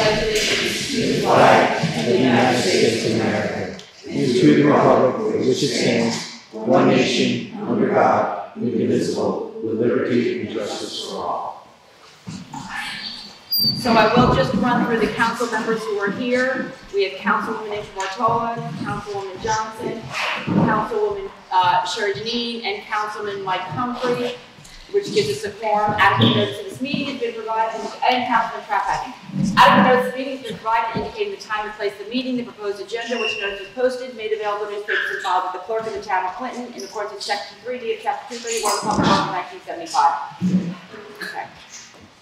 pledge allegiance to the flag of the United States of America, and to the republic for which it stands, one nation, under God, indivisible, with liberty and justice for all. So I will just run through the council members who are here. We have Councilwoman Martola, Councilwoman Johnson, Councilwoman Sherry Janine, and Councilman Mike Humphrey, which gives us a quorum. Adequate notice of this meeting has been provided, and Councilman Trapak. Adequate notice of the meeting has been provided, indicating the time and place of the meeting, the proposed agenda, which notice was posted, made available to newspapers and filed with the clerk of the town of Clinton in accordance with Section 3D of Chapter 231 of the Public Law of 1975. Okay.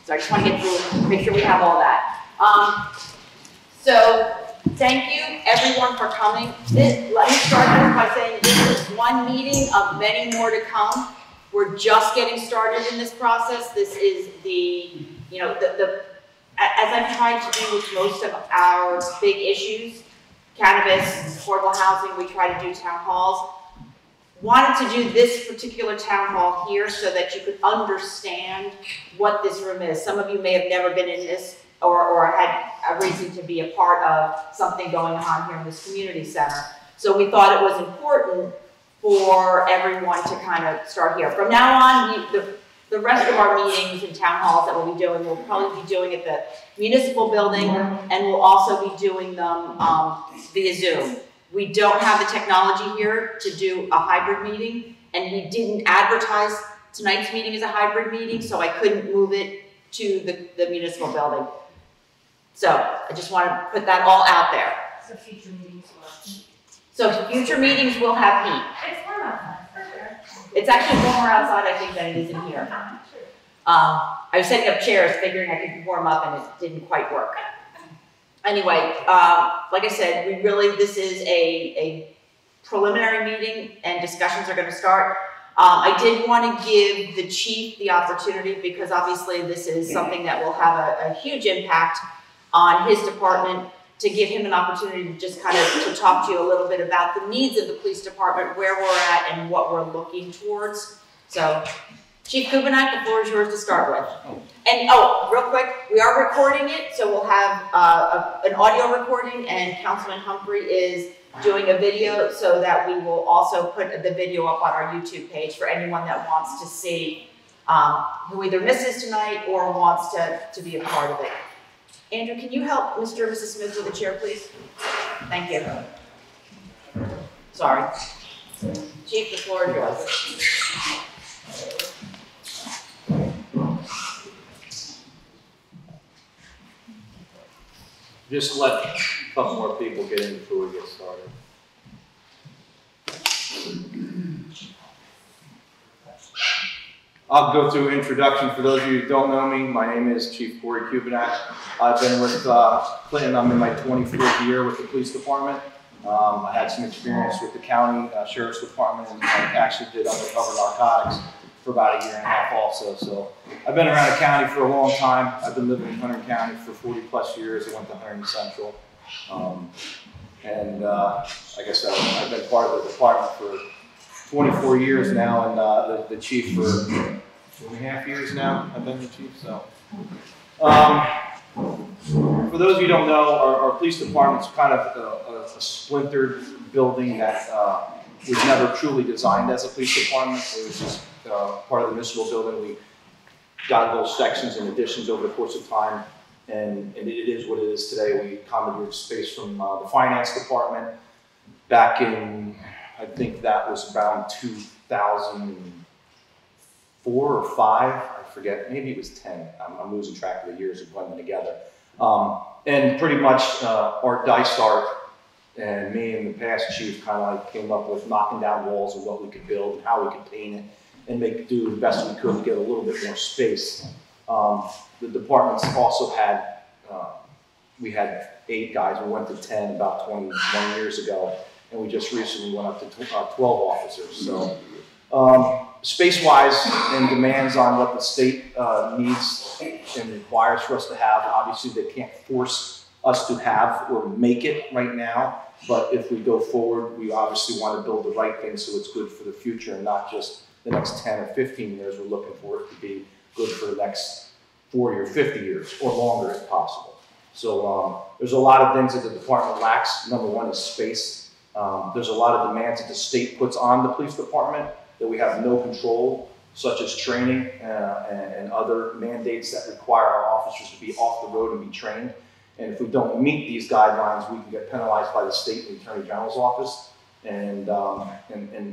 So I just want to get through, make sure we have all that. So thank you everyone for coming. Let me start this by saying this is one meeting of many more to come. We're just getting started in this process. This is the, as I've tried to do with most of our big issues, cannabis, affordable housing, we try to do town halls. Wanted to do this particular town hall here so that you could understand what this room is. Some of you may have never been in this or had a reason to be a part of something going on here in this community center. So we thought it was important for everyone to kind of start here. From now on, the rest of our meetings and town halls that we'll be doing, we'll probably be doing at the municipal building, and we'll also be doing them via Zoom. We don't have the technology here to do a hybrid meeting, and we didn't advertise tonight's meeting as a hybrid meeting, so I couldn't move it to the municipal building. So I just want to put that all out there. So future meetings will. So future meetings will have heat. It's warm outside. It's actually warmer outside, I think, than it is in here. I was setting up chairs, figuring I could warm up, and it didn't quite work. Anyway, like I said, this is a preliminary meeting, and discussions are going to start. I did want to give the chief the opportunity, because obviously this is something that will have a huge impact on his department, to give him an opportunity to just kind of to talk to you a little bit about the needs of the police department, where we're at, and what we're looking towards. So, Chief Kubinak, the floor is yours to start with. And real quick, we are recording it, so we'll have an audio recording, and Councilman Humphrey is doing a video, so that we will also put the video up on our YouTube page for anyone that wants to see, who either misses tonight or wants to be a part of it. Andrew, can you help Mr. and Mrs. Smith with the chair, please? Thank you. Sorry. Chief, the floor is yours. Just let a couple more people get in before we get started. I'll go through introduction. For those of you who don't know me, my name is Chief Cory Kubinak. I've been with Clinton. I'm in my 24th year with the police department. I had some experience with the county sheriff's department, and I actually did undercover narcotics for about a year and a half also. So I've been around the county for a long time. I've been living in Hunter County for 40 plus years. I went to Hunter Central. Like I said, I've been part of the department for 24 years now, and the chief for 2.5 years now. I've been the chief, so. For those of you who don't know, our police department's kind of a splintered building that was never truly designed as a police department. It was just part of the municipal building. We got little sections and additions over the course of time, and it is what it is today. We commandeered space from the finance department back in, I think that was around 2004 or 5, I forget, maybe it was 10. I'm losing track of the years of blending together. And pretty much Art Dysart and me and the past chief kind of like came up with knocking down walls of what we could build and how we could paint it and do the best we could to get a little bit more space. The departments also had, we had 8 guys, we went to 10 about 21 years ago, and we just recently went up to 12 officers. So space-wise and demands on what the state needs and requires for us to have, obviously they can't force us to have or make it right now, but if we go forward, we obviously want to build the right thing so it's good for the future and not just the next 10 or 15 years. We're looking for it to be good for the next 40 or 50 years or longer if possible. So there's a lot of things that the department lacks. Number one is space. There's a lot of demands that the state puts on the police department that we have no control, such as training and other mandates that require our officers to be off the road and be trained. And if we don't meet these guidelines, we can get penalized by the state and the Attorney General's office. And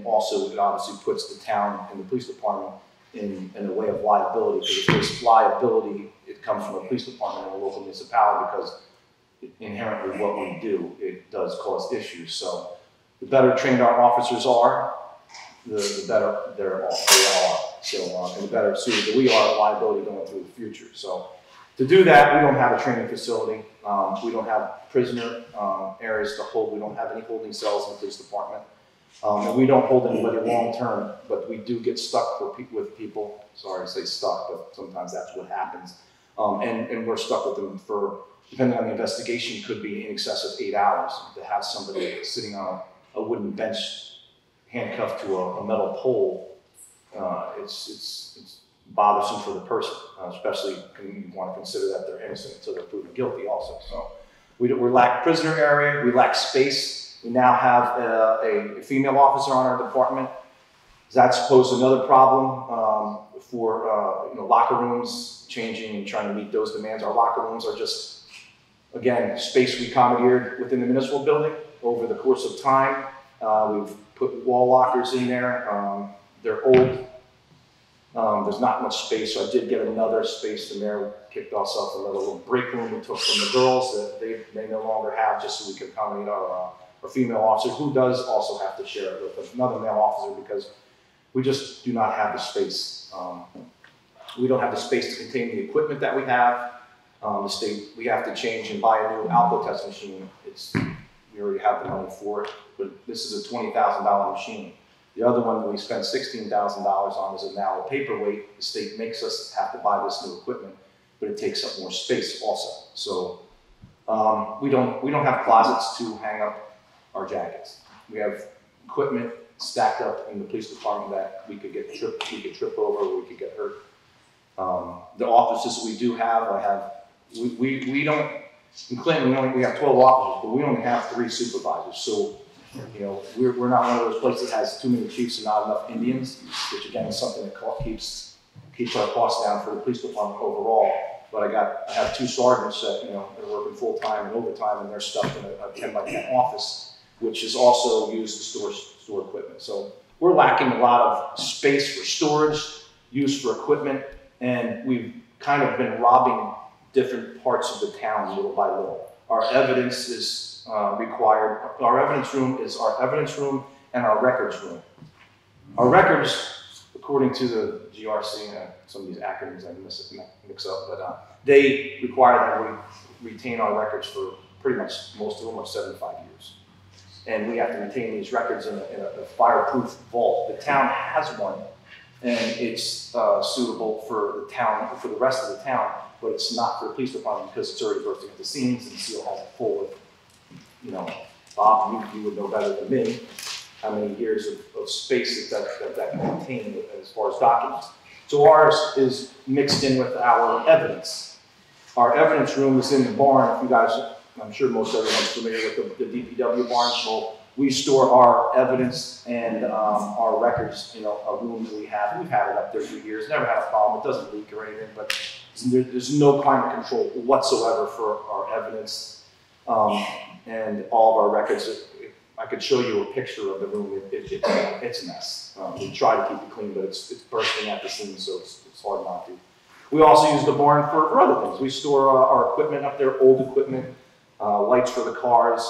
also it obviously puts the town and the police department in a way of liability, because if there's liability, it comes from a police department and a local municipality, because inherently what we do, it does cause issues. So the better trained our officers are, the better they are. So and the better suited that we are, liability going through the future. So to do that, we don't have a training facility. We don't have prisoner areas to hold. We don't have any holding cells in the police department. And we don't hold anybody long term, but we do get stuck with people. Sorry to say stuck, but sometimes that's what happens. And we're stuck with them for, depending on the investigation, could be in excess of 8 hours. To have somebody sitting on a wooden bench handcuffed to a metal pole, it's bothersome for the person, especially when you want to consider that they're innocent until they're proven guilty also. So we lack prisoner area, we lack space. We now have a female officer on our department. That's posed another problem for locker rooms changing and trying to meet those demands. Our locker rooms are just, again, space we commandeered within the municipal building over the course of time. We've put wall lockers in there. They're old. There's not much space, so I did get another space. The mayor kicked us off another little break room we took from the girls that they no longer have, just so we could accommodate our female officer, who does also have to share it with another male officer, because we just do not have the space. We don't have the space to contain the equipment that we have. The state, we have to change and buy a new alco test machine. We already have the money for it, but this is a $20,000 machine. The other one that we spent $16,000 on is now a paperweight. The state makes us have to buy this new equipment, but it takes up more space also. So we don't have closets to hang up our jackets. We have equipment stacked up in the police department that we could trip over, or we could get hurt. The offices we do have, we don't, in Clinton we have 12 officers, but we only have 3 supervisors. So, we're not one of those places that has too many chiefs and not enough Indians, which again is something that keeps our costs down for the police department overall. But I have 2 sergeants that are working full time and overtime, and they're stuck in a 10x10 office, which is also used to store equipment. So we're lacking a lot of space for storage, use for equipment, and we've kind of been robbing different parts of the town little by little. Our evidence is required. Our evidence room is our evidence room and our records room. Our records, according to the GRC, some of these acronyms I mix up, but they require that we retain our records for pretty much most of them are 75 years. And we have to retain these records in a fireproof vault. The town has one, and it's suitable for the town, for the rest of the town, but it's not for the police department because it's already bursting at the seams, and the seal has it full of, Bob, you would know better than me how many years of space that can contain as far as documents. So ours is mixed in with our evidence. Our evidence room is in the barn. If you guys, I'm sure most everyone's familiar with the DPW barn. So we store our evidence and our records in a room that we have. We've had it up there for years, never had a problem. It doesn't leak or anything, but there's no climate control whatsoever for our evidence. And all of our records. I could show you a picture of the room. It's a mess. We try to keep it clean, but it's bursting at the seams, so it's hard not to. We also use the barn for other things. We store our equipment up there, old equipment, lights for the cars,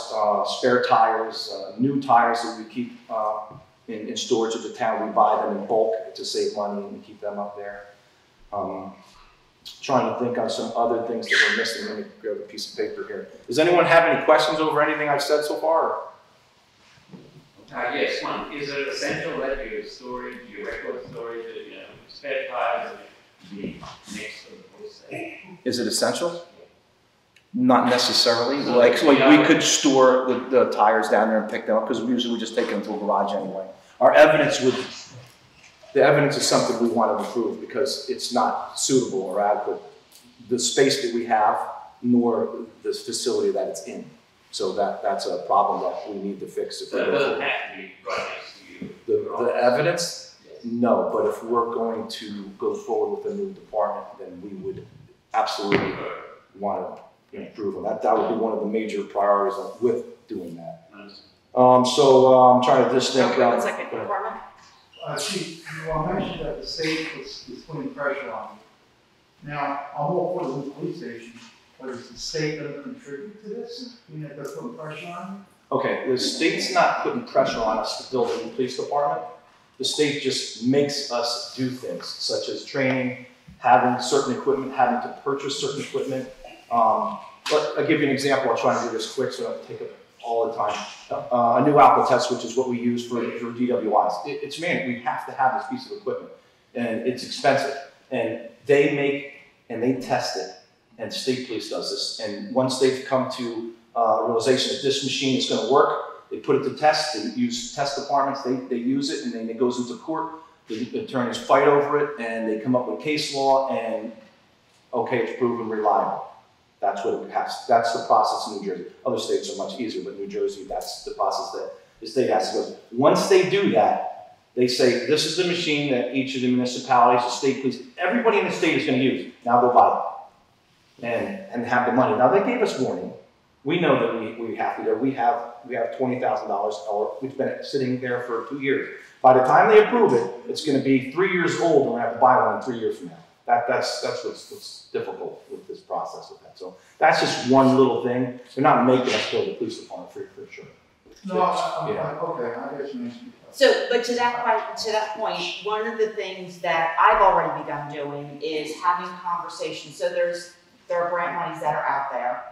spare tires, new tires that we keep in storage at the town. We buy them in bulk to save money, and we keep them up there. Trying to think on some other things that we're missing. Let me grab a piece of paper here. Does anyone have any questions over anything I've said so far? Yes, one. Is it essential that your storage, your record storage, spare tires be next to the police station? Is it essential? Not necessarily. Like we could store the tires down there and pick them up, because usually we just take them to a garage anyway. Our evidence the evidence is something we want to improve because it's not suitable or adequate. The space that we have nor the facility that it's in. So that's a problem that we need to fix. If So it doesn't have to be right next to you. the evidence, no, but if we're going to go forward with a new department, then we would absolutely want to improve on that. That would be one of the major priorities with doing that. So I'm trying to just think. Okay, 1 second, department? Chief, you mentioned that the state is putting pressure on you. Now, I'm all for the new police station, but is the state going to contribute to this? You know, they're putting pressure on Okay, the state's not putting pressure on us to build a new police department. The state just makes us do things, such as training, having certain equipment, having to purchase certain equipment. But I'll give you an example. I'll try and do this quick so I don't take up all the time. A new alcohol test, which is what we use for DWIs. It's mandatory. We have to have this piece of equipment, and it's expensive. And they make and they test it, and state police does this. And once they've come to a realization that this machine is going to work, they put it to test. They use test departments. They use it, and then it goes into court. The attorneys fight over it, and they come up with case law, and okay, it's proven reliable. That's what it has. That's the process in New Jersey. Other states are much easier, but New Jersey, that's the process that the state has to go through. Once they do that, they say, this is the machine that each of the municipalities, the state police, everybody in the state is going to use. Now go buy it and have the money. Now they gave us warning. We know that we have to do. We have $20,000, or it's been sitting there for 2 years. By the time they approve it, it's going to be 3 years old, and we're going to have to buy one 3 years from now. That's what's difficult with this process with that. So that's just one little thing. They're not making us build a police department for sure. you? No, okay, I guess you answered. So, but to that point, one of the things that I've already begun doing is having conversations. So there are grant monies that are out there.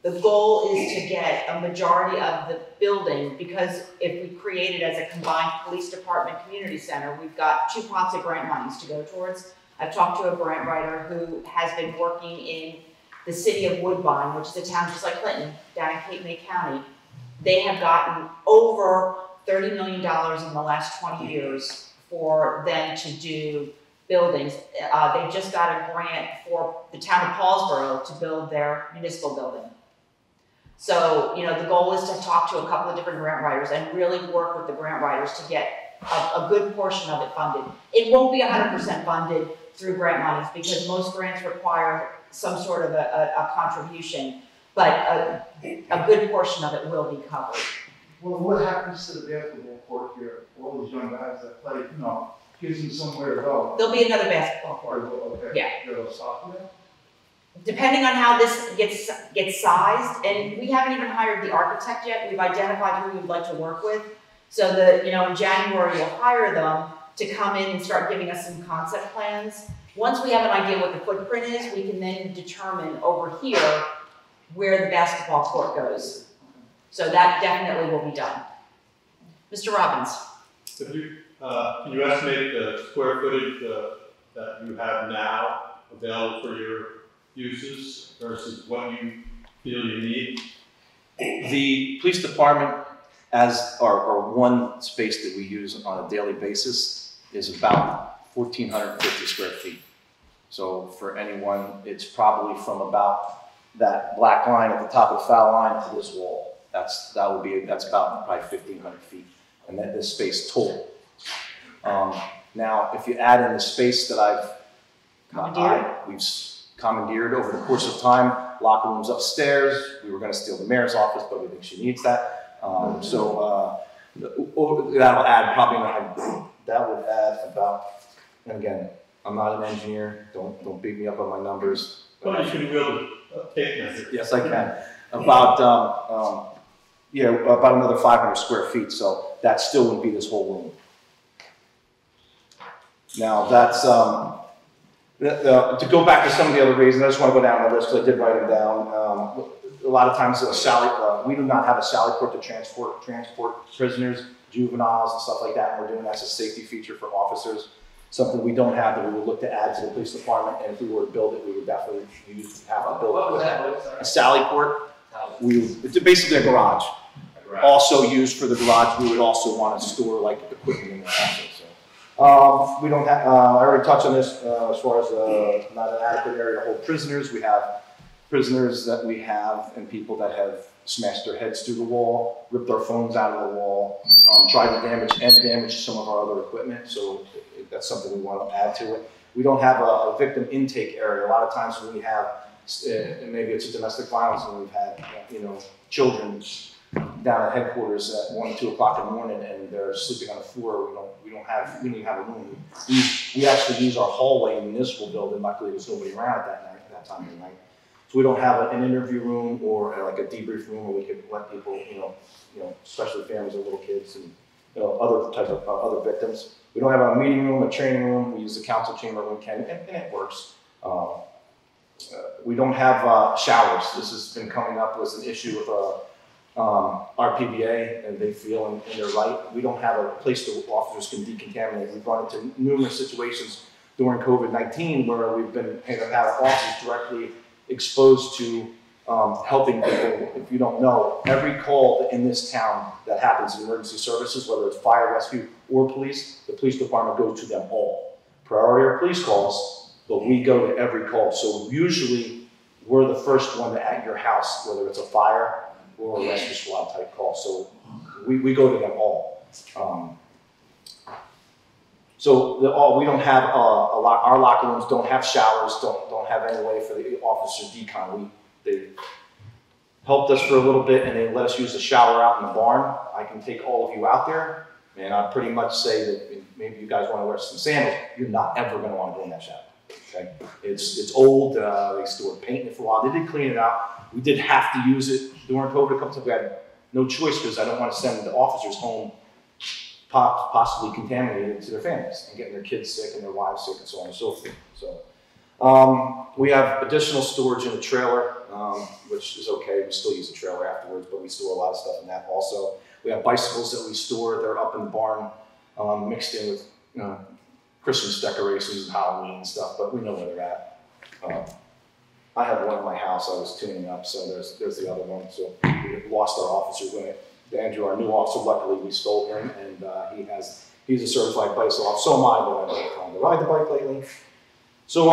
The goal is to get a majority of the building, because if we create it as a combined police department community center, we've got 2 pots of grant monies to go towards. I've talked to a grant writer who has been working in the city of Woodbine, which is a town just like Clinton, down in Cape May County. They have gotten over $30 million in the last 20 years for them to do buildings. They just got a grant for the town of Paulsboro to build their municipal building. So, you know, the goal is to talk to a couple of different grant writers and really work with the grant writers to get a good portion of it funded. It won't be 100% funded through grant monies because most grants require some sort of a contribution, but a good portion of it will be covered. Well, what happens to the basketball court here? All those young guys that play, gives them somewhere to go. There'll be another basketball court. Okay. Yeah. They'll stop there? Depending on how this gets sized, and we haven't even hired the architect yet. We've identified who we'd like to work with. So that, in January we'll hire them to come in and start giving us some concept plans. Once we have an idea what the footprint is, we can then determine over here where the basketball court goes. So that definitely will be done. Mr. Robbins. Can you estimate the square footage that you have now available for your uses versus what you feel you need? The police department, as our one space that we use on a daily basis, is about 1,450 square feet. So for anyone, it's probably from about that black line at the top of the foul line to this wall. That's about probably 1,500 feet, and then this space total. Now, if you add in the space that we've commandeered over the course of time, locker rooms upstairs. We were going to steal the mayor's office, but we think she needs that. So that'll add probably that would add about. And again, I'm not an engineer. Don't beat me up on my numbers. Well, you should be able to take measure. Yes, I can. About about another 500 square feet. So that still wouldn't be this whole room. Now that's to go back to some of the other reasons. I just want to go down the list because I did write them down. A lot of times we do not have a sally port to transport prisoners, juveniles, and stuff like that. And we're doing that as a safety feature for officers. Something we don't have that we would look to add to the police department, and if we were to build it, we would definitely have to build What was that? a sally port. It's basically a garage. Also used for the garage. We would also want to store like equipment in there also. So we don't have. I already touched on this as far as not an adequate area to hold prisoners. We have prisoners that we have and people that have smashed their heads through the wall, ripped our phones out of the wall, tried to damage some of our other equipment. So that's something we want to add to it. We don't have a victim intake area. A lot of times when we have, maybe it's a domestic violence, and we've had, children down at headquarters at 1, 2 o'clock in the morning, and they're sleeping on the floor. We don't even have a room. We actually use our hallway in the municipal building. Luckily, there was nobody around at that time of the night. So we don't have an interview room or like a debrief room where we could let people, especially families with little kids and other type of other victims. We don't have a meeting room, a training room. We use the council chamber when we can, and it works. We don't have showers. This has been coming up as an issue with our PBA, and they feel in their right. We don't have a place where officers can decontaminate. We've run into numerous situations during COVID-19 where we've had our officers directly exposed to helping people. If you don't know, every call in this town that happens in emergency services, whether it's fire, rescue, or police, the police department goes to them all. Priority are police calls, but we go to every call. So usually we're the first one at your house, whether it's a fire or a rescue squad type call. So we go to them all. We don't have our locker rooms don't have showers, don't have any way for the officers decon. They helped us for a little bit, and they let us use the shower out in the barn. I can take all of you out there, and I'd pretty much say that maybe you guys want to wear some sandals. You're not ever going to want to go in that shower. Okay, it's old. They stored paint in it for a while. They did clean it out. We did have to use it during COVID. A couple times we had no choice because I don't want to send the officers home possibly contaminated to their families and getting their kids sick and their wives sick and so on and so forth. So we have additional storage in the trailer, which is okay. We still use the trailer afterwards, but we store a lot of stuff in that also. We have bicycles that we store. They're up in the barn, mixed in with Christmas decorations and Halloween and stuff, but we know where they're at. I have one in my house I was tuning up, so there's the other one. So we lost our officer when Andrew, our new officer, luckily we stole him, and he's a certified bicycle officer. So am I, but I haven't time to ride the bike lately. So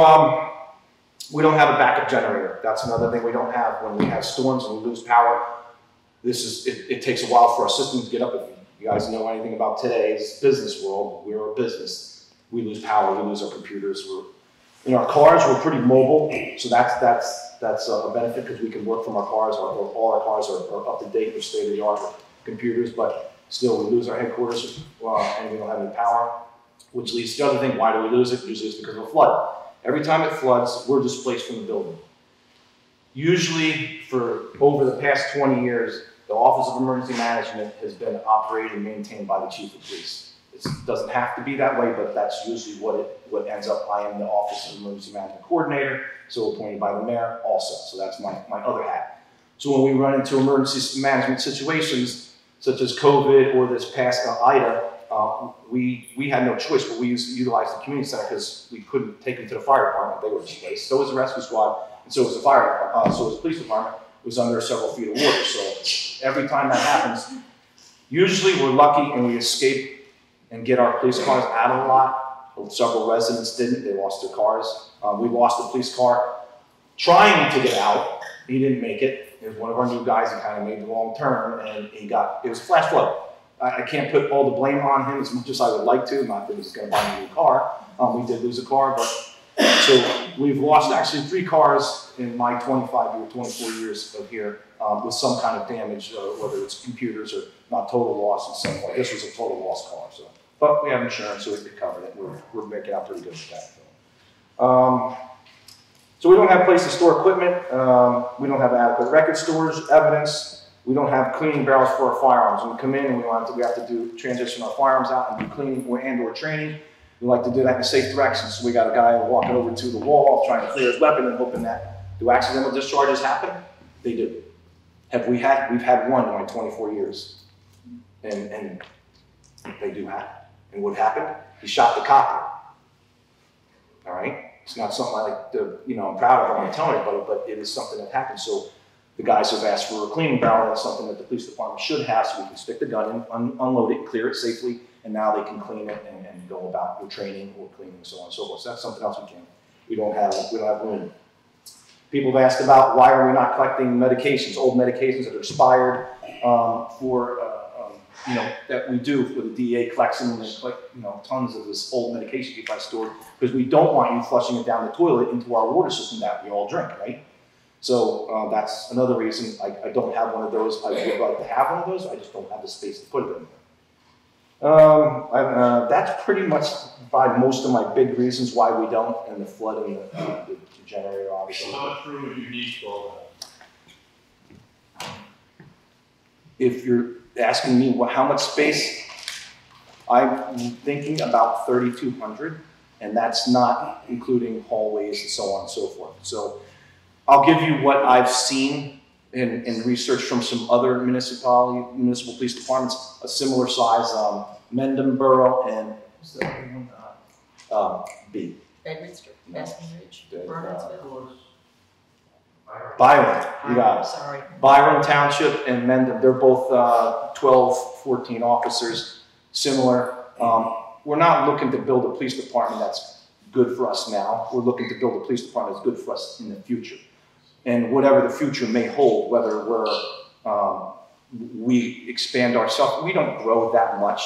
we don't have a backup generator. That's another thing we don't have when we have storms and we lose power. It takes a while for our system to get up. If you guys know anything about today's business world, we're a business. We lose power, we lose our computers. In our cars, we're pretty mobile, so that's a benefit because we can work from our cars. All our cars are up to date, they're state of the art computers, but still we lose our headquarters and we don't have any power, which leads to the other thing. Why do we lose it? Usually it's because of a flood. Every time it floods, we're displaced from the building. Usually for over the past 20 years, the Office of Emergency Management has been operated and maintained by the Chief of Police. It doesn't have to be that way, but that's usually what ends up. I am the Office of Emergency Management Coordinator, so appointed by the mayor also. So that's my other hat. So when we run into emergency management situations, such as COVID or this past Ida, we had no choice, but we utilized the community center because we couldn't take them to the fire department. They were displaced. So was the rescue squad, and so was the fire department, so was the police department. It was under several feet of water. So every time that happens, usually we're lucky and we escape and get our police cars out of the lot. Several residents didn't. They lost their cars. We lost a police car trying to get out. He didn't make it. It was one of our new guys. He kind of made the wrong turn, and it was a flash flood. I can't put all the blame on him as much as I would like to. Not that he's going to buy a new car. We did lose a car, but so we've lost actually 3 cars in my 24 years of here with some kind of damage, whether it's computers or not total loss in some way. This was a total loss car, so. But we have insurance, so we covered it. We're making out pretty good with that. So we don't have a place to store equipment. We don't have adequate record storage, evidence. We don't have cleaning barrels for our firearms. When we come in and we have to transition our firearms out and do cleaning or training. We like to do that in safe directions. So we got a guy walking over to the wall trying to clear his weapon and hoping that do accidental discharges happen? They do. We've had one in my 24 years. And they do happen. And what happened? He shot the cop. All right? It's not something I like to, I'm proud of, I'm telling you, but it is something that happened. So the guys have asked for a cleaning barrel. That's something that the police department should have, so we can stick the gun in, unload it, clear it safely, and now they can clean it and go about with training or cleaning and so on and so forth. So that's something else we don't have room. People have asked about why are we not collecting medications, old medications that are expired, that we do for the DEA collects them and they collect, tons of this old medication people have stored because we don't want you flushing it down the toilet into our water system that we all drink, right? So that's another reason I don't have one of those. I would like to have one of those. I just don't have the space to put it in there. That's pretty much by most of my big reasons why we don't, and the flooding, the generator, obviously. So how much room would you need for all that? If you're asking me how much space, I'm thinking about 3,200, and that's not including hallways and so on and so forth. So I'll give you what I've seen in research from some other municipal police departments, a similar size, Mendham Borough and what's the other one? B. Bedminster, No. Ridge, The, Burnsville. Byron, you got it. Sorry. Byron Township and Mendham, they're both 12, 14 officers, similar. We're not looking to build a police department that's good for us now. We're looking to build a police department that's good for us in the future. And whatever the future may hold, whether we expand ourselves, we don't grow that much.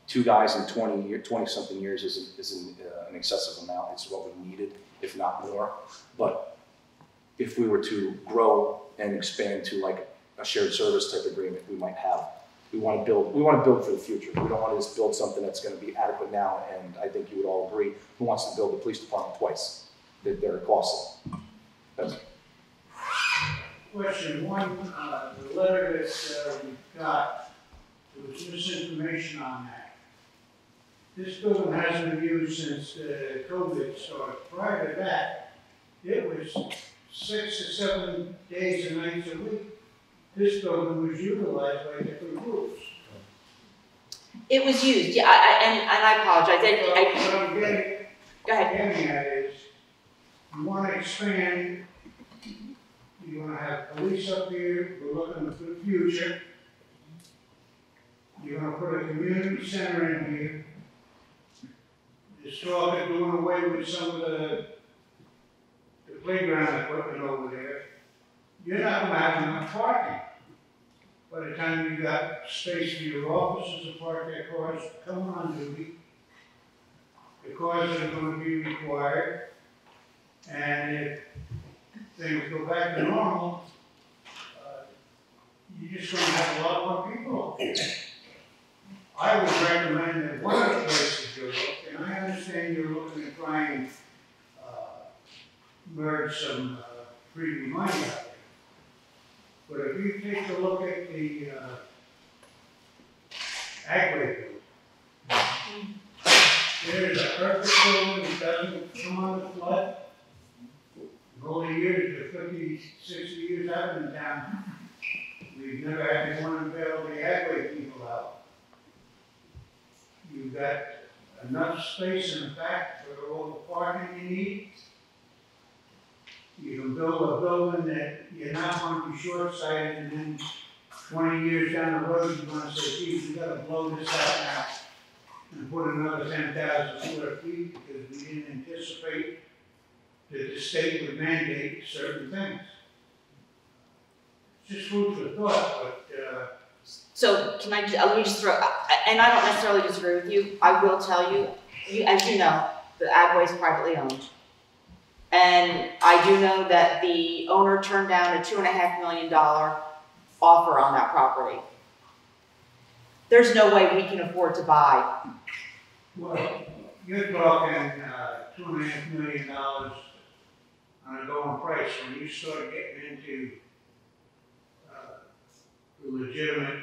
2 guys in 20-something years isn't an excessive amount. It's what we needed, if not more. But if we were to grow and expand to like a shared service type agreement, we might have. We want to build for the future. We don't want to just build something that's going to be adequate now. And I think you would all agree. Who wants to build a police department twice? They're costly. That's Question one, the letter that we got, there was misinformation on that. This building hasn't been used since COVID started. Prior to that, it was 6 to 7 days and nights a week. This building was utilized by different groups. It was used, yeah, and I apologize. What I'm Go ahead. getting at is, you want to expand, you want to have police up here, we're looking for the future. You're going to put a community center in here. This talk of doing away with some of the playground equipment over there. You're not going to have enough parking. By the time you got space for your officers to park their cars, come on duty. The cars are going to be required. And if things go back to normal, you're just going to have a lot more people. I would recommend that one of the places you look, and I understand you're looking to try and merge some freebie money out there. But if you take a look at the Agway building, there's a perfect building that doesn't come on the flood. Over the years, the 50, 60 years I've been in town, we've never had anyone bail the Agway people out. You've got enough space in the back for all the parking you need. You can build a building that you're not going to be short-sighted, and then 20 years down the road, you're going to say, geez, we got to blow this out now and put another 10,000 square feet because we didn't anticipate that the state would mandate certain things. It's just food for thought, but So can let me just throw, and I don't necessarily disagree with you. I will tell you, as you know, the Agway is privately owned. And I do know that the owner turned down a $2.5 million offer on that property. There's no way we can afford to buy. well, you're talking $2.5 million on a going price. When you start getting into the legitimate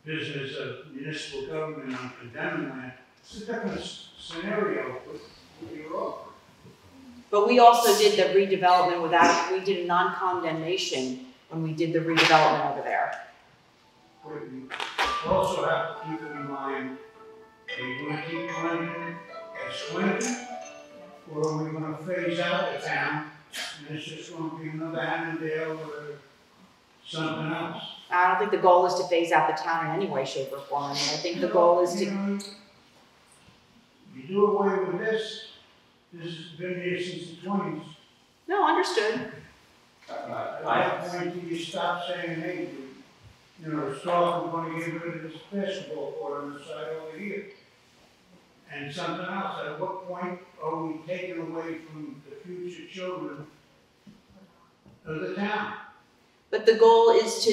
business of municipal government on condemning land, it's a different scenario with your offer. But we also did the redevelopment we did a non-condemnation when we did the redevelopment over there. But you also have to keep in mind, are you going to keep Clinton as Clinton? Or are we going to phase out the town and it's just going to be another Annandale or something else? I don't think the goal is to phase out the town in any way, shape, or form. I mean, I think the goal is to. You do away with this has been here since the 20s. No, understood. At what point do you stop saying, hey, Stark, we're gonna get rid of this basketball court on the side over here? And something else, at what point are we taking away from the future children of the town? But the goal is to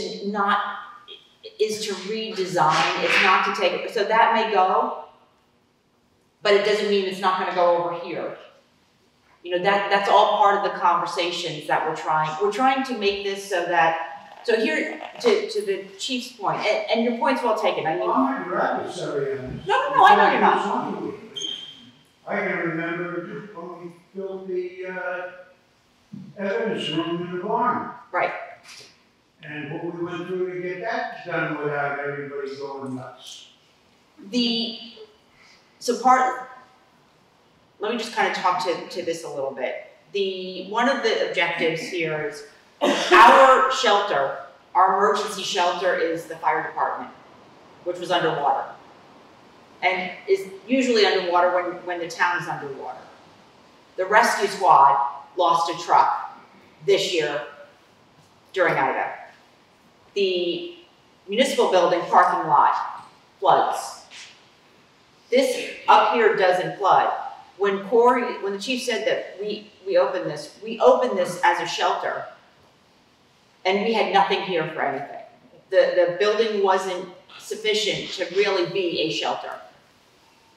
redesign, it's not to take it, so that may go, but it doesn't mean it's not gonna go over here. That's all part of the conversations that we're trying to make this so that, so here, to the chief's point, and your point's well taken, I mean. Well, I'm not your adversary on this. No, I know you're not. I can remember when we built the evidence room in the barn. Right. And what we went through to get that done without everybody going nuts. Let me just kind of talk to this a little bit. One of the objectives here is our shelter, our emergency shelter is the fire department, which was underwater. And is usually underwater when the town is underwater. The rescue squad lost a truck this year during Ida. The municipal building parking lot floods. This up here doesn't flood. When the chief said that we opened this as a shelter, and we had nothing here for anything. The building wasn't sufficient to really be a shelter.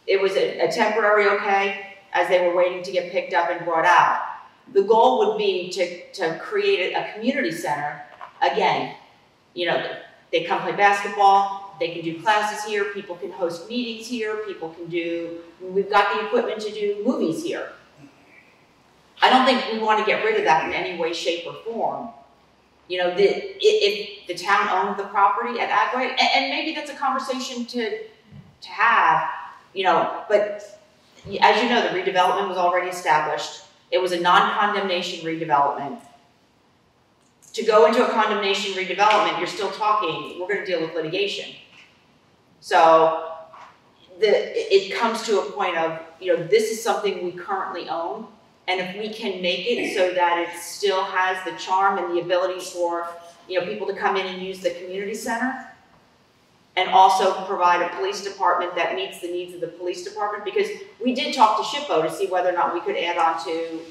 It was a temporary okay, as they were waiting to get picked up and brought out. The goal would be to create a community center. Again, they come play basketball, they can do classes here, people can host meetings here, we've got the equipment to do movies here. I don't think we want to get rid of that in any way, shape, or form. If the town owned the property at Agway, and maybe that's a conversation to have, but as you know, the redevelopment was already established. It was a non-condemnation redevelopment. To go into a condemnation redevelopment, you're still talking, we're gonna deal with litigation. So it comes to a point of, this is something we currently own, and if we can make it so that it still has the charm and the ability for, people to come in and use the community center, and also provide a police department that meets the needs of the police department, because we did talk to SHPO to see whether or not we could add on to,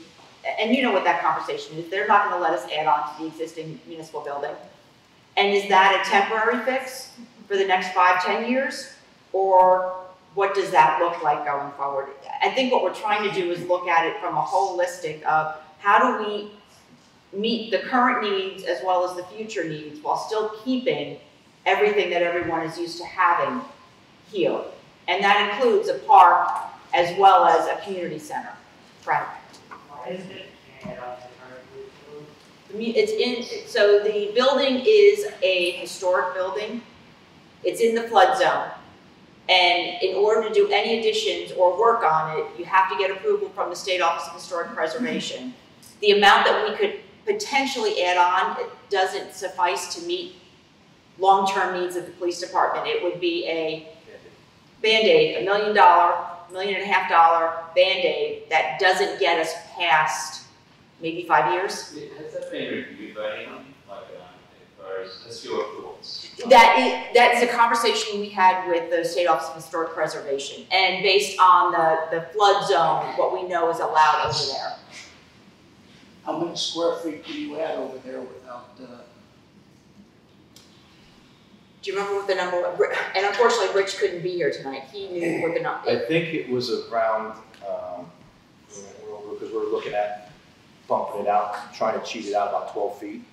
and you know what that conversation is, they're not gonna let us add on to the existing municipal building. And is that a temporary fix for the next 5-10 years? Or what does that look like going forward? I think what we're trying to do is look at it from a holistic of how do we meet the current needs as well as the future needs while still keeping everything that everyone is used to having here. And that includes a park as well as a community center. Frank? Why is it can't add on to the current So the building is a historic building. It's in the flood zone. And in order to do any additions or work on it, you have to get approval from the State Office of Historic Preservation. The amount that we could potentially add on, it doesn't suffice to meet long-term needs of the police department. It would be a Band-Aid, $1 million, $1.5 million Band-Aid that doesn't get us past maybe 5 years. Has that been reviewed by anyone? As far as, that's your thoughts? That is a conversation we had with the State Office of Historic Preservation. And based on the flood zone, what we know is allowed over there. How many square feet do you add over there without, Do you remember what the number was? And unfortunately, Rich couldn't be here tonight. He knew what the number. I think it was around, because we're looking at bumping it out, trying to cheat it out about 12 feet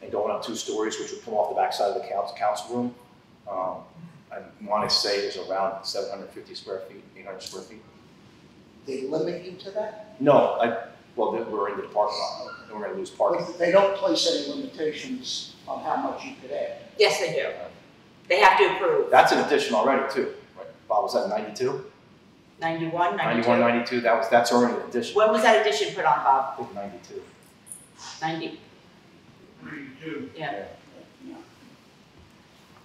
and going up 2 stories, which would come off the backside of the council room. I want to say it was around 750 square feet, 800 square feet. they limit you to that? No, well, we're into the parking lot, and we're going to lose parking. But they don't place any limitations on how much you could add. Yes, they do. They have to approve. That's an addition already too, right? Bob, was that 92? 91, 92? 91, 92, that's already an addition. When was that addition put on, I Bob? think 92. 90. 92. Yeah.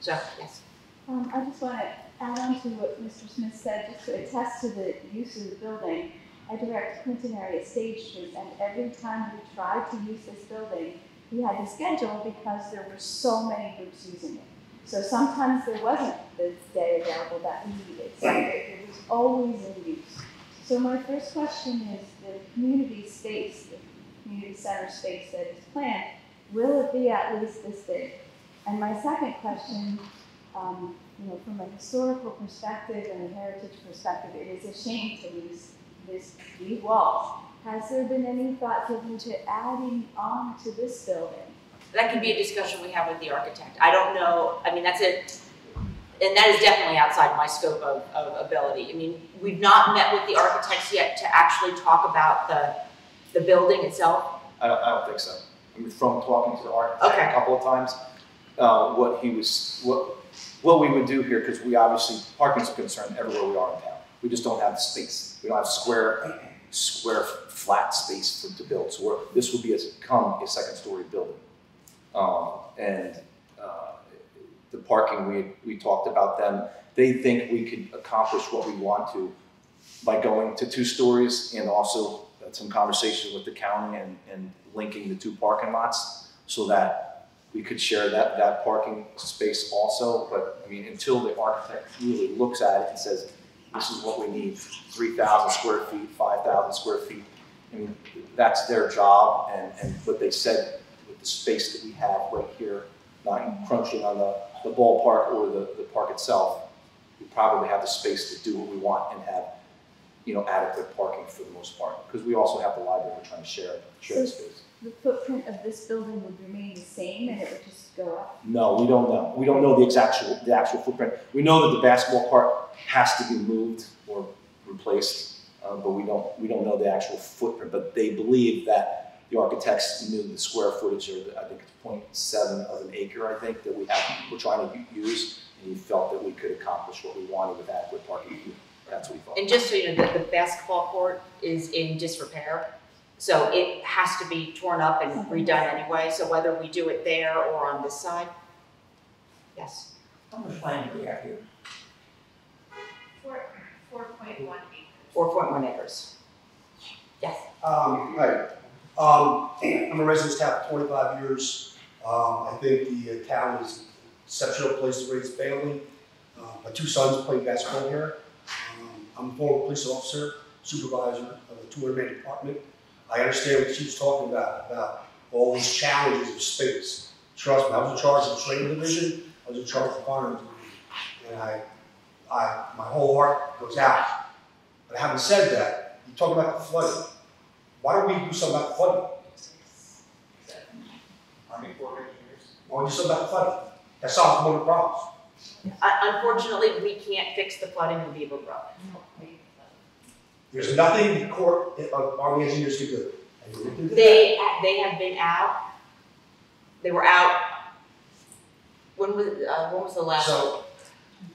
So, yes. I just want to add on to what Mr. Smith said, just to attest to the use of the building. I direct Clinton area stage troop, and every time we tried to use this building, we had to schedule because there were so many groups using it. So sometimes there wasn't the day available that we needed, so it was always in use. So my first question is the community space, the community center space that is planned, will it be at least this big? And my second question, from a historical perspective and a heritage perspective, it is a shame to lose these walls. Has there been any thought given to adding on to this building? That could be a discussion we have with the architect. I don't know, I mean, that's it, and that is definitely outside my scope of ability. I mean, we've not met with the architects yet to actually talk about the building itself. I don't think so. I mean, from talking to the architect a couple of times, what we would do here, because we obviously, parking is a concern everywhere we are in town. We just don't have the space. We don't have square flat space to build. So this would become a second-story building. The parking, we talked about them. They think we could accomplish what we want to by going to 2 stories, and also some conversation with the county and linking the 2 parking lots so that we could share that parking space also. But I mean, until the architect really looks at it and says, this is what we need, 3,000 square feet, 5,000 square feet. I mean, that's their job, and what they said with the space that we have right here, not crunching on the ballpark or the park itself, we probably have the space to do what we want and have, adequate parking for the most part. Because we also have the library we're trying to share the space. The footprint of this building would remain the same and it would just go up? No, we don't know. We don't know the actual footprint. We know that the basketball court has to be moved or replaced, but we don't know the actual footprint. But they believe that the architects knew the square footage, or I think it's 0.7 of an acre, I think, that we're trying to use, and he felt that we could accomplish what we wanted with adequate parking. That's what we thought. And just so you know, the basketball court is in disrepair, so it has to be torn up and redone anyway. So whether we do it there or on this side, yes. How much land do we have here? 4.1 acres. 4.1 acres. Yes. Hi. I'm a resident staff for 25 years. I think the town is an exceptional place to raise a family. My 2 sons play basketball here. I'm a former police officer, supervisor of a 200-man department. I understand what she was talking about all these challenges of space. Trust me, I was in charge of the training division. I was in charge of the firearms division. And my whole heart goes out. But having said that, you talk about the flooding. Why don't we do something about the flooding? Army Corps of Engineers. Why don't we do something about the flooding? That solves one of the problems. Unfortunately, we can't fix the flooding in Beaver Brook. There's nothing the Corps of Army Engineers can do. They have been out. They were out. When was the last? So,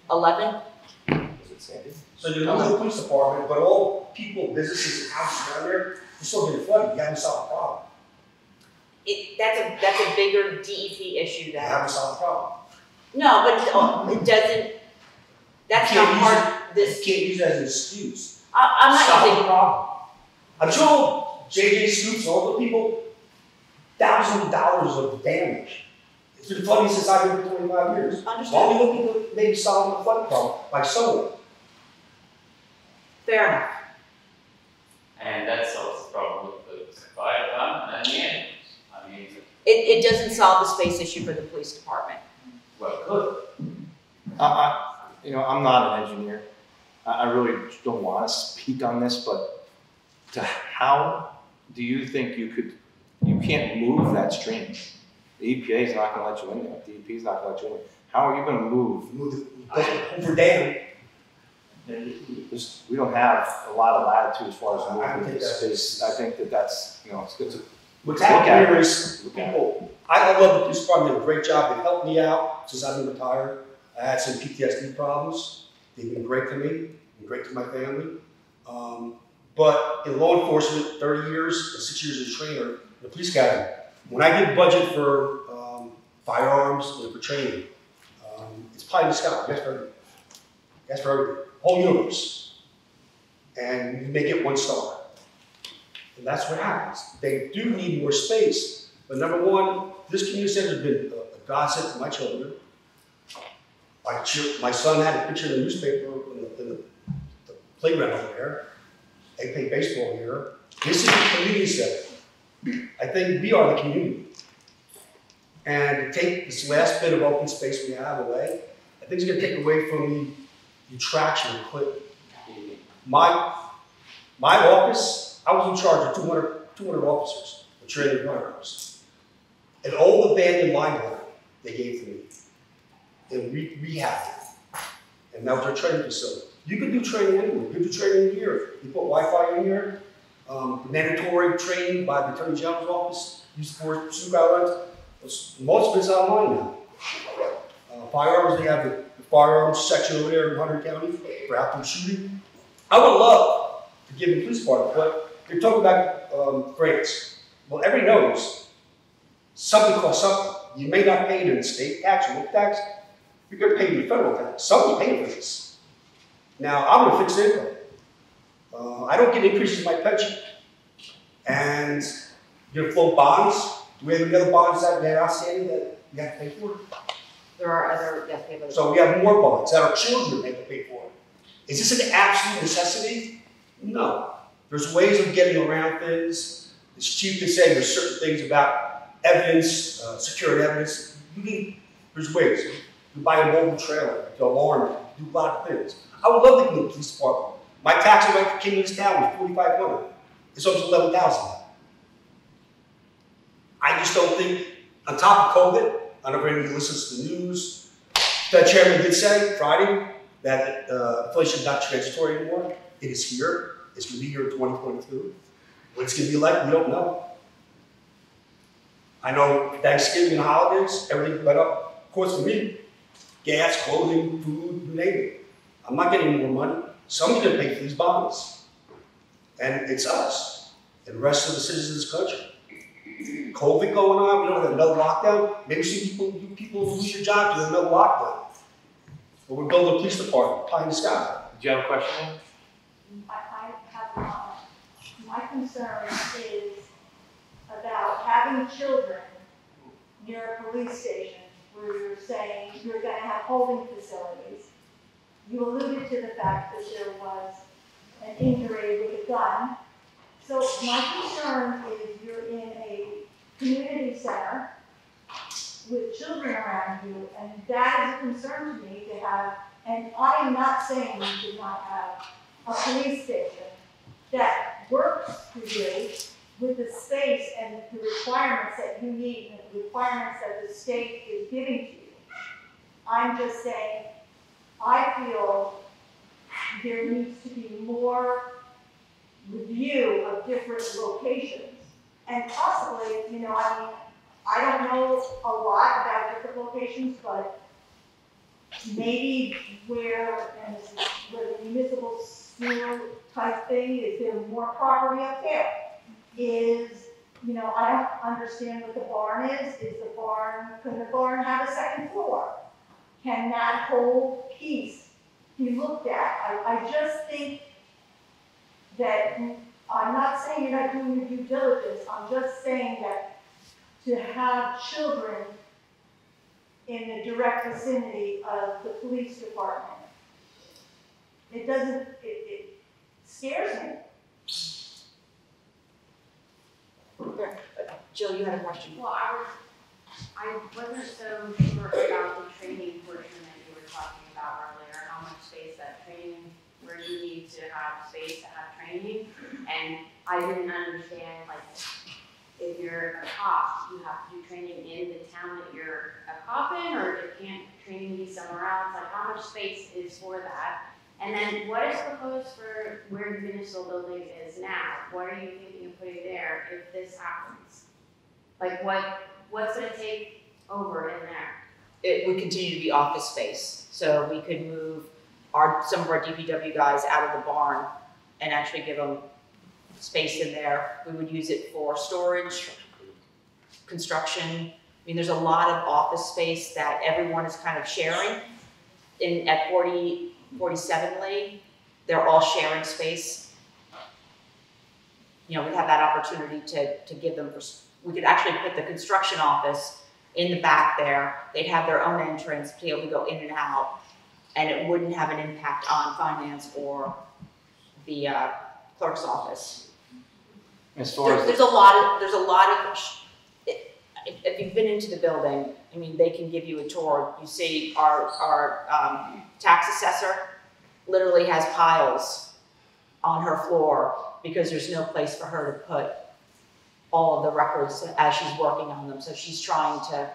11. Was it Sandy? So you know the police department, but all people, businesses, and houses around there, they're still getting flooded. You haven't solved the problem. That's a bigger DEP issue. You haven't solved the problem. No, but it doesn't. That's not part of this. You can't use that as an excuse. I'm not Solve using. the problem. I'm sure JJ Scoops, all the people, thousands of dollars of damage. It's been flooding since I've been here for 25 years. Understand. Why are we looking to maybe solve the flood problem like solar? Fair enough. And that solves the problem with the fire department and the ambulance. I mean, It doesn't solve the space issue for the police department. well, it could. I'm not an engineer. I really don't want to speak on this, but how do you think you can't move that stream? The EPA is not going to let you in there. DEP is not going to let you in. How are you going to move? Move the Hoover Dam. We don't have a lot of latitude as far as I moving think this that's- space. I think that's it's good to What's look at happening it. is people, I love the police department, they did a great job, they helped me out since I've been retired. I had some PTSD problems. They've been great to me, been great to my family. But in law enforcement, 30 years, 6 years as a trainer, in the police academy, when I get budget for firearms and for training, it's pie in the sky, that's for everything. That's for everything, whole universe. And you may get 1 star. And that's what happens. They do need more space. But number one, this community center has been a godsend to my children. My son had a picture in the newspaper in the playground over there. They play baseball here. This is a community center. I think we are the community. And to take this last bit of open space we have away, I think it's going to take away from the attraction of Clinton. My office, I was in charge of 200 officers, the training firearms. An old abandoned library they gave to me. And rehab it. And that was our training facility. You can do training anywhere. You can do training here. You put Wi-Fi in here. Mandatory training by the Attorney General's office. Use for pursuit guidelines. Most of it's online now. Firearms, they have the firearms section over there in Hunter County for outdoor shooting. I would love to give the police department, but they're talking about grants. Well, everybody knows something costs something. You may not pay it in the state tax or local tax. You're going to pay the federal tax. Someone's paying for this. Now, I'm going to fix income. I don't get increases in my pension. And you're going to float bonds. Do we have any other bonds that we have outstanding that we have to pay for? There are other, yes, we have other. So we have more bonds that our children have to pay for. Is this an absolute necessity? No. There's ways of getting around things. It's cheap to say there's certain things about evidence, secured evidence. There's ways. You buy a mobile trailer, the alarm, do a lot of things. I would love to go to the police department. My tax rate for King of this town was $4,500. It's almost $11,000 now. I just don't think, on top of COVID, I don't know if anybody listens to the news. The chairman did say Friday that inflation is not transitory anymore. It is here. It's going to be here in 2022. What it's going to be like, we don't know. I know Thanksgiving and holidays, everything went up. Of course, for me, gas, clothing, food, you name it. I'm not getting more money. Someone's going to pay for these bonds. And it's us and the rest of the citizens of this country. COVID going on, we don't have another lockdown. Maybe some people lose your job to another lockdown. But we're building a police department, pie in the sky. Do you have a question? I have a comment. My concern is about having children near a police station where you're saying you're going to have holding facilities. You alluded to the fact that there was an injury with a gun. So my concern is you're in a community center with children around you, and that is a concern to me to have, and I am not saying you should not have a police station that works for you with the space and the requirements that you need and the requirements that the state is giving to you. I'm just saying, I feel there needs to be more review of different locations. And possibly, I mean, I don't know a lot about different locations, but maybe where the municipal sewer type thing, is there more property up there? I don't understand what the barn is. Can the barn have a second floor? Can that whole piece be looked at? I just think that, I'm not saying you're not doing your due diligence, I'm just saying that to have children in the direct vicinity of the police department, it scares me. Jill, you had a question. Well, I wasn't so sure about the training portion that you were talking about earlier, how much space that training, where you need to have space to have training. And I didn't understand, like, if you're a cop, you have to do training in the town that you're a cop in, or can't training be somewhere else? Like, how much space is for that? And then what is proposed for where the municipal building is now? What are you thinking of putting there if this happens? Like, what's going to take over in there? It would continue to be office space. So we could move some of our DPW guys out of the barn and actually give them space in there. We would use it for storage, construction. I mean, there's a lot of office space that everyone is kind of sharing. At 47 Lane, they're all sharing space. you know, we have that opportunity to give them, we could actually put the construction office in the back there. They'd have their own entrance, be able to go in and out, and it wouldn't have an impact on finance or the clerk's office. As far as There's a lot of, if you've been into the building, I mean, they can give you a tour. You see our tax assessor literally has piles on her floor because there's no place for her to put all of the records as she's working on them. So she's trying to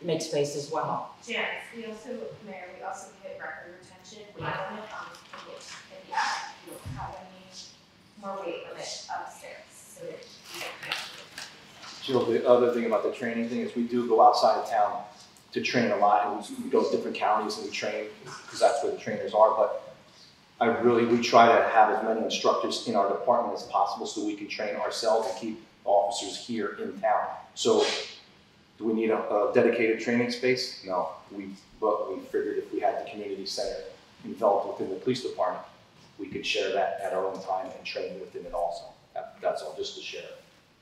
make space as well. Janice, we also, Mayor, we also hit record retention. We don't know if you have any more weight limit upstairs. So that you don't have to. Jill, the other thing about the training thing is we do go outside of town to train a lot, and we go to different counties and we train because that's where the trainers are. But we try to have as many instructors in our department as possible so we can train ourselves and keep officers here in town. So do we need a dedicated training space? No, but we figured if we had the community center enveloped within the police department, we could share that at our own time and train within it also. That's all, just to share.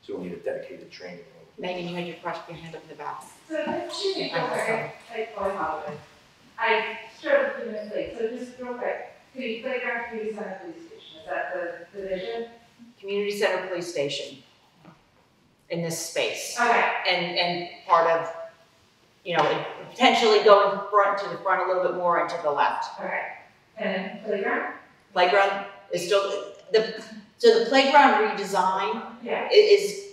So we need a dedicated training room. Megan, you had your hand up in the back. So this should be real quick. I struggled with this late, so just real quick. Playground, community center, police station. Is that the vision? Community center, police station in this space. Okay. And part of, you know, potentially going to the front a little bit more and to the left. Okay. And playground? Playground is still, so the playground redesign is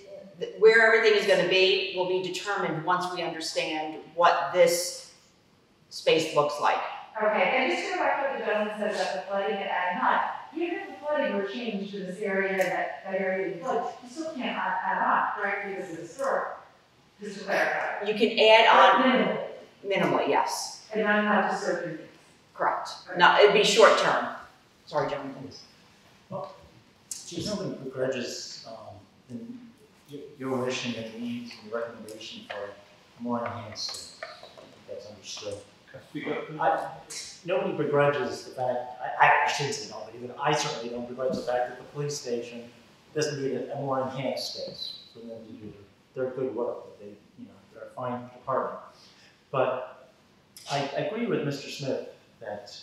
where everything is going to be will be determined once we understand what this space looks like. Okay, and just to go back to what the gentleman said about the flooding at Ad Knot, even if the flooding were changed to this area, that area in flood, you still can't add on, right, because it's historic, just to clarify. You can add on minimally, yes. And not just certain things. Correct. No, it'd be short term. Sorry, Jonathan. Well, she's nobody begrudges your wish and your needs and your recommendation for a more enhanced. That's understood. Nobody begrudges the fact, I shouldn't say nobody, but I certainly don't begrudge the fact that the police station doesn't need a more enhanced space for them to do their good work. They're a fine department. But I agree with Mr. Smith that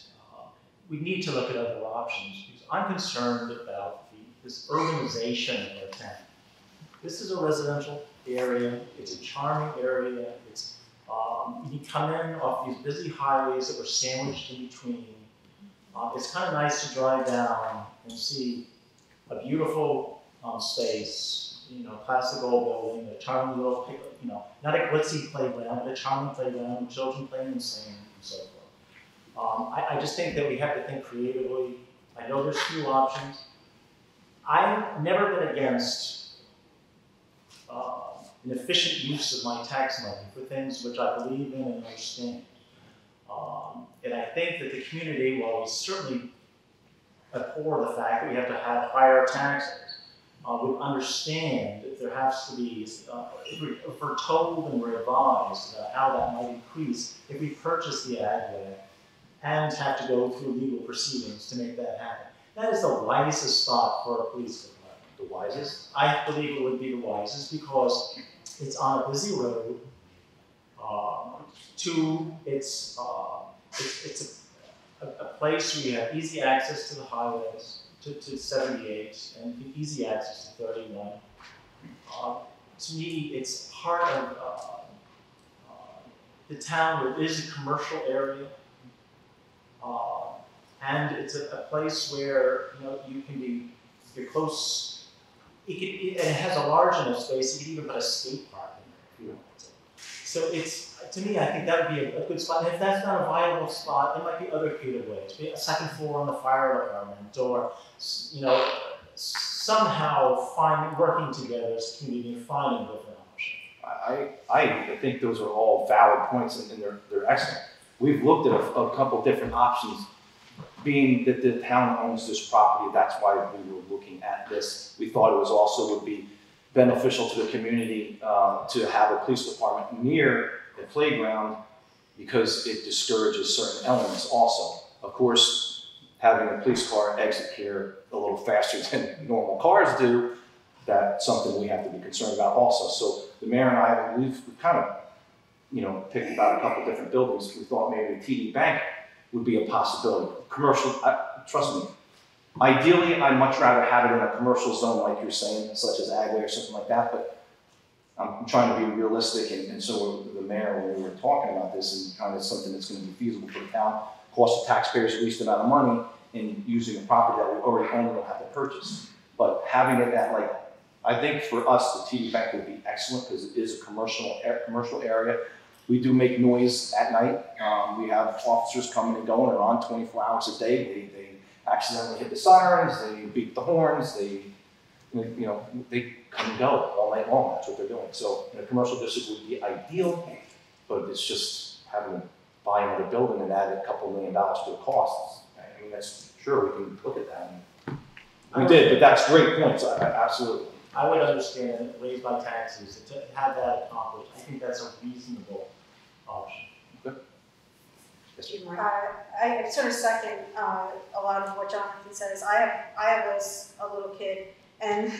we need to look at other options because I'm concerned about this urbanization of our town. This is a residential area. It's a charming area. You come in off these busy highways that were sandwiched in between. It's kind of nice to drive down and see a beautiful space, classic old building, a charming little, not a glitzy playground, but a charming playground with children playing and singing and so forth. I just think that we have to think creatively. I know there's few options. I've never been against an efficient use of my tax money for things which I believe in and understand. And I think that the community, while we certainly abhor the fact that we have to have higher taxes, would understand that there has to be, if we're told and we're advised about how that might increase if we purchase the agway and have to go through legal proceedings to make that happen. That is the wisest spot for a police department. The wisest? I believe it would be the wisest because it's on a busy road. It's a place where you have easy access to the highways, to 78, and easy access to 31. To me, it's part of the town where it is a commercial area. And it's a place where you can be, you're close. It has a large enough space. You can even put a skate park in there if you want to. So to me, I think that would be a good spot. And if that's not a viable spot, there might be other creative ways. Maybe a second floor on the fire department, or somehow working together as a community and finding different options. I think those are all valid points, and they're excellent. We've looked at a couple different options. Being that the town owns this property, that's why we were looking at this. We thought it would be beneficial to the community to have a police department near the playground because it discourages certain elements also. Of course, having a police car exit here a little faster than normal cars do that's something we have to be concerned about also. So the mayor and I, we've kind of, picked about a couple different buildings. We thought maybe a TD Bank would be a possibility. Commercial, trust me, ideally, I'd much rather have it in a commercial zone like you're saying, such as Agway or something like that, but I'm trying to be realistic, and so the mayor, when we were talking about this, and kind of something that's going to be feasible for the town, cost the taxpayers the least amount of money in using a property that we already own and don't have to purchase. But having it at, like, I think for us, the TD Bank would be excellent because it is a commercial area. We do make noise at night. We have officers coming and going around 24 hours a day. They accidentally hit the sirens, they beat the horns, they come and go all night long. That's what they're doing. So in a commercial district would be ideal, but it's just having to buy another building and add a couple $1 million to the costs. I mean, that's sure we can look at that. We did, but that's great points. Absolutely. I would understand raised by taxes to have that accomplished. I think that's a reasonable option. Okay. I sort of second a lot of what Jonathan says. I have a little kid, and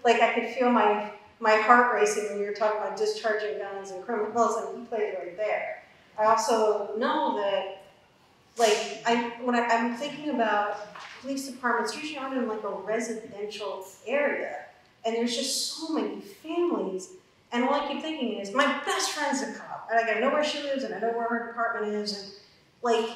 like I could feel my heart racing when you were talking about discharging guns and criminals, and he played right there. I also know that, like, when I'm thinking about police departments, usually aren't in like a residential area, and there's just so many families. And all I keep thinking is, my best friend's a cop, and I know where she lives, and I know where her department is, and like,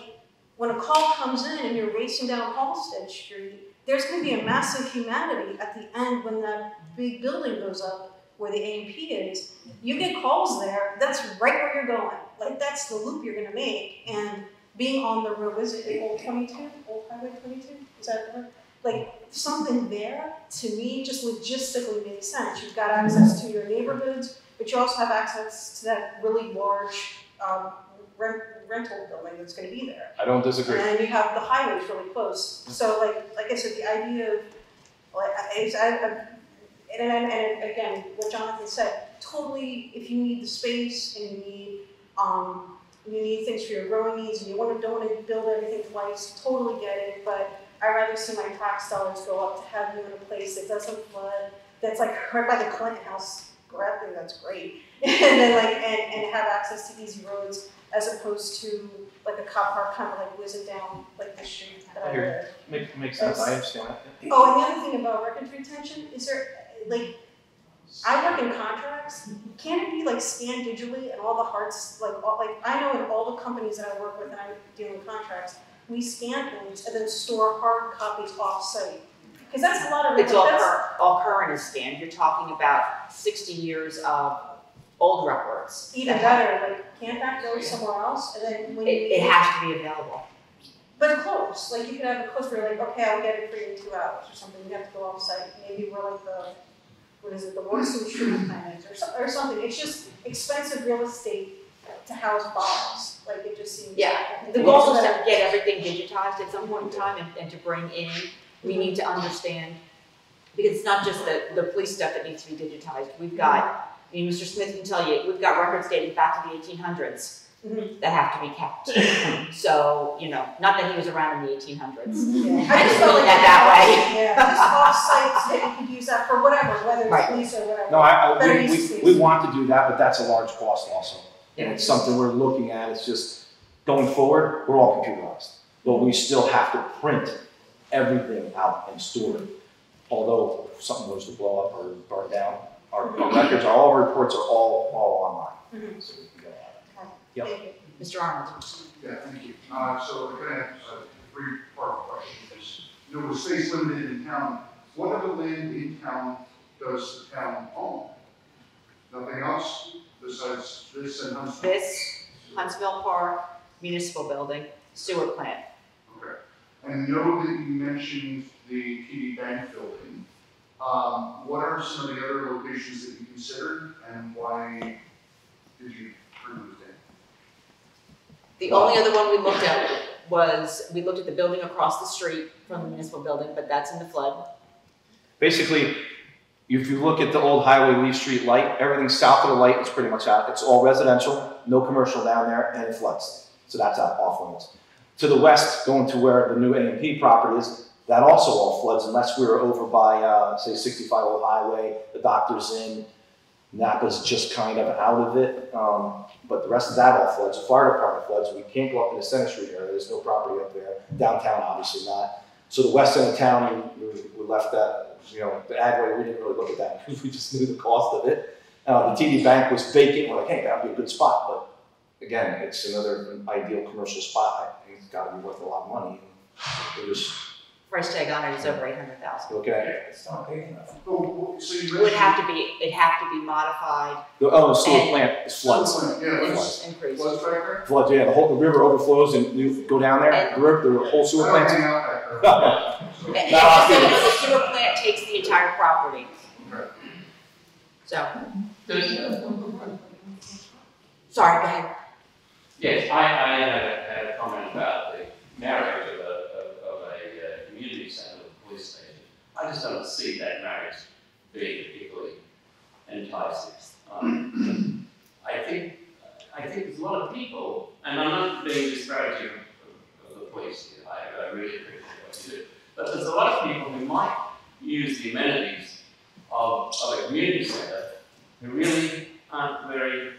when a call comes in and you're racing down Halsted Street, there's going to be a massive humanity at the end when that big building goes up where the A&P is. You get calls there, that's right where you're going. Like, that's the loop you're going to make. And being on the road, is it the old 22? Old Highway 22? Is that right? Like, something there, to me, just logistically makes sense. You've got access to your neighborhoods, but you also have access to that really large rental building that's going to be there. I don't disagree. And you have the highways really close. So, like I said, the idea of, and again, what Jonathan said, totally, if you need the space and you need things for your growing needs and you don't want to build everything twice, totally get it, but I'd rather see my tax dollars go up to have you in a place that doesn't flood, that's like right by the Clinton house. I think that's great. And then and have access to easy roads as opposed to like a cop car kind of like whizzing down like the street that I live. Makes sense. I understand that. Oh, and the other thing about records retention is there, like, I work in contracts. Can it be like scanned digitally and all the hearts, like I know in all the companies that I work with and I deal with contracts, we scan things and then store hard copies off-site. Because that's a lot of. It's all current is scanned. You're talking about 60 years of old records. Even better, like, can't that go somewhere else? And then when it has to be available. But close, like you could have a close where you're like, okay, I'll get it for you in 2 hours or something. You have to go off site. Maybe we're like the Warsaw treatment plant or something. It's just expensive real estate to house files. Like it just seems. Yeah, the goal is to get everything digitized at some point in time and to bring in. We need to understand, because it's not just the police stuff that needs to be digitized. We've got, Mr. Smith can tell you, we've got records dating back to the 1800s that have to be kept. So, not that he was around in the 1800s. Yeah. I just feel that way. Yeah, just off-site so that you could use that for whatever, whether it's police or whatever. No, we want to do that, but that's a large cost also. Yeah. And it's something we're looking at. It's just, going forward, we're all computerized. But we still have to print everything out and store it. Although if something was to blow up or burn down, our records, all our reports are all online. So we can get all that. Yep. Mr. Arnold. Yeah, thank you. So I'm going to have a 3-part question. With space limited in town, what other land in town does the town own? Nothing else besides this and Huntsville? This, Huntsville Park, municipal building, sewer plant. Okay. And know that you mentioned the TD Bank building. What are some of the other locations that you considered, and why did you turn those down? The only other one we looked at was, we looked at the building across the street from the municipal building, but that's in the flood. Basically, if you look at the old Highway Lee Street light, everything south of the light is pretty much out. It's all residential, no commercial down there, and it floods. So that's out off limits. To the west, going to where the new A&P property is, that also all floods unless we were over by, say, 65 Old Highway, the doctor's in, Napa's just kind of out of it, but the rest of that all floods. The fire department floods. We can't go up in the Center Street area. There's no property up there. Downtown, obviously not. So the west end of town, we left that, you know, the Agway, we didn't really look at that because we just knew the cost of it. The TD Bank was vacant. We're like, hey, that would be a good spot. But again, it's another ideal commercial spot. I think it's got to be worth a lot of money. It was, Price tag on it is over 800,000. okay. It's not big enough. So you It would have to be, it'd have to be modified. The sewer And- plant is floods. Yeah, It's increased. Floods back there? Floods, yeah. The river overflows and you go down there. The whole sewer I don't plant. hang out back there. So- And just so you know, the sewer plant takes the entire property. Okay. So, sorry, go ahead. Yes, I had a comment about the marriage of a community centre with a police station. I just don't see that marriage being particularly enticing. I think there's a lot of people, and I'm not being disparaging of the police here, I really appreciate what you do, but there's a lot of people who might use the amenities of a community centre who really aren't very,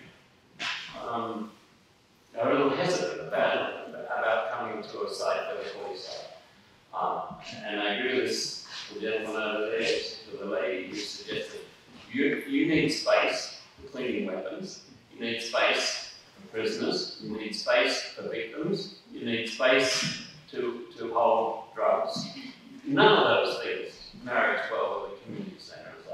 are a little hesitant about coming to a site where the police are. And I agree with the gentleman over there, to the lady who suggested you need space for cleaning weapons, you need space for prisoners, you need space for victims, you need space to hold drugs. None of those things marry well with a community centre, as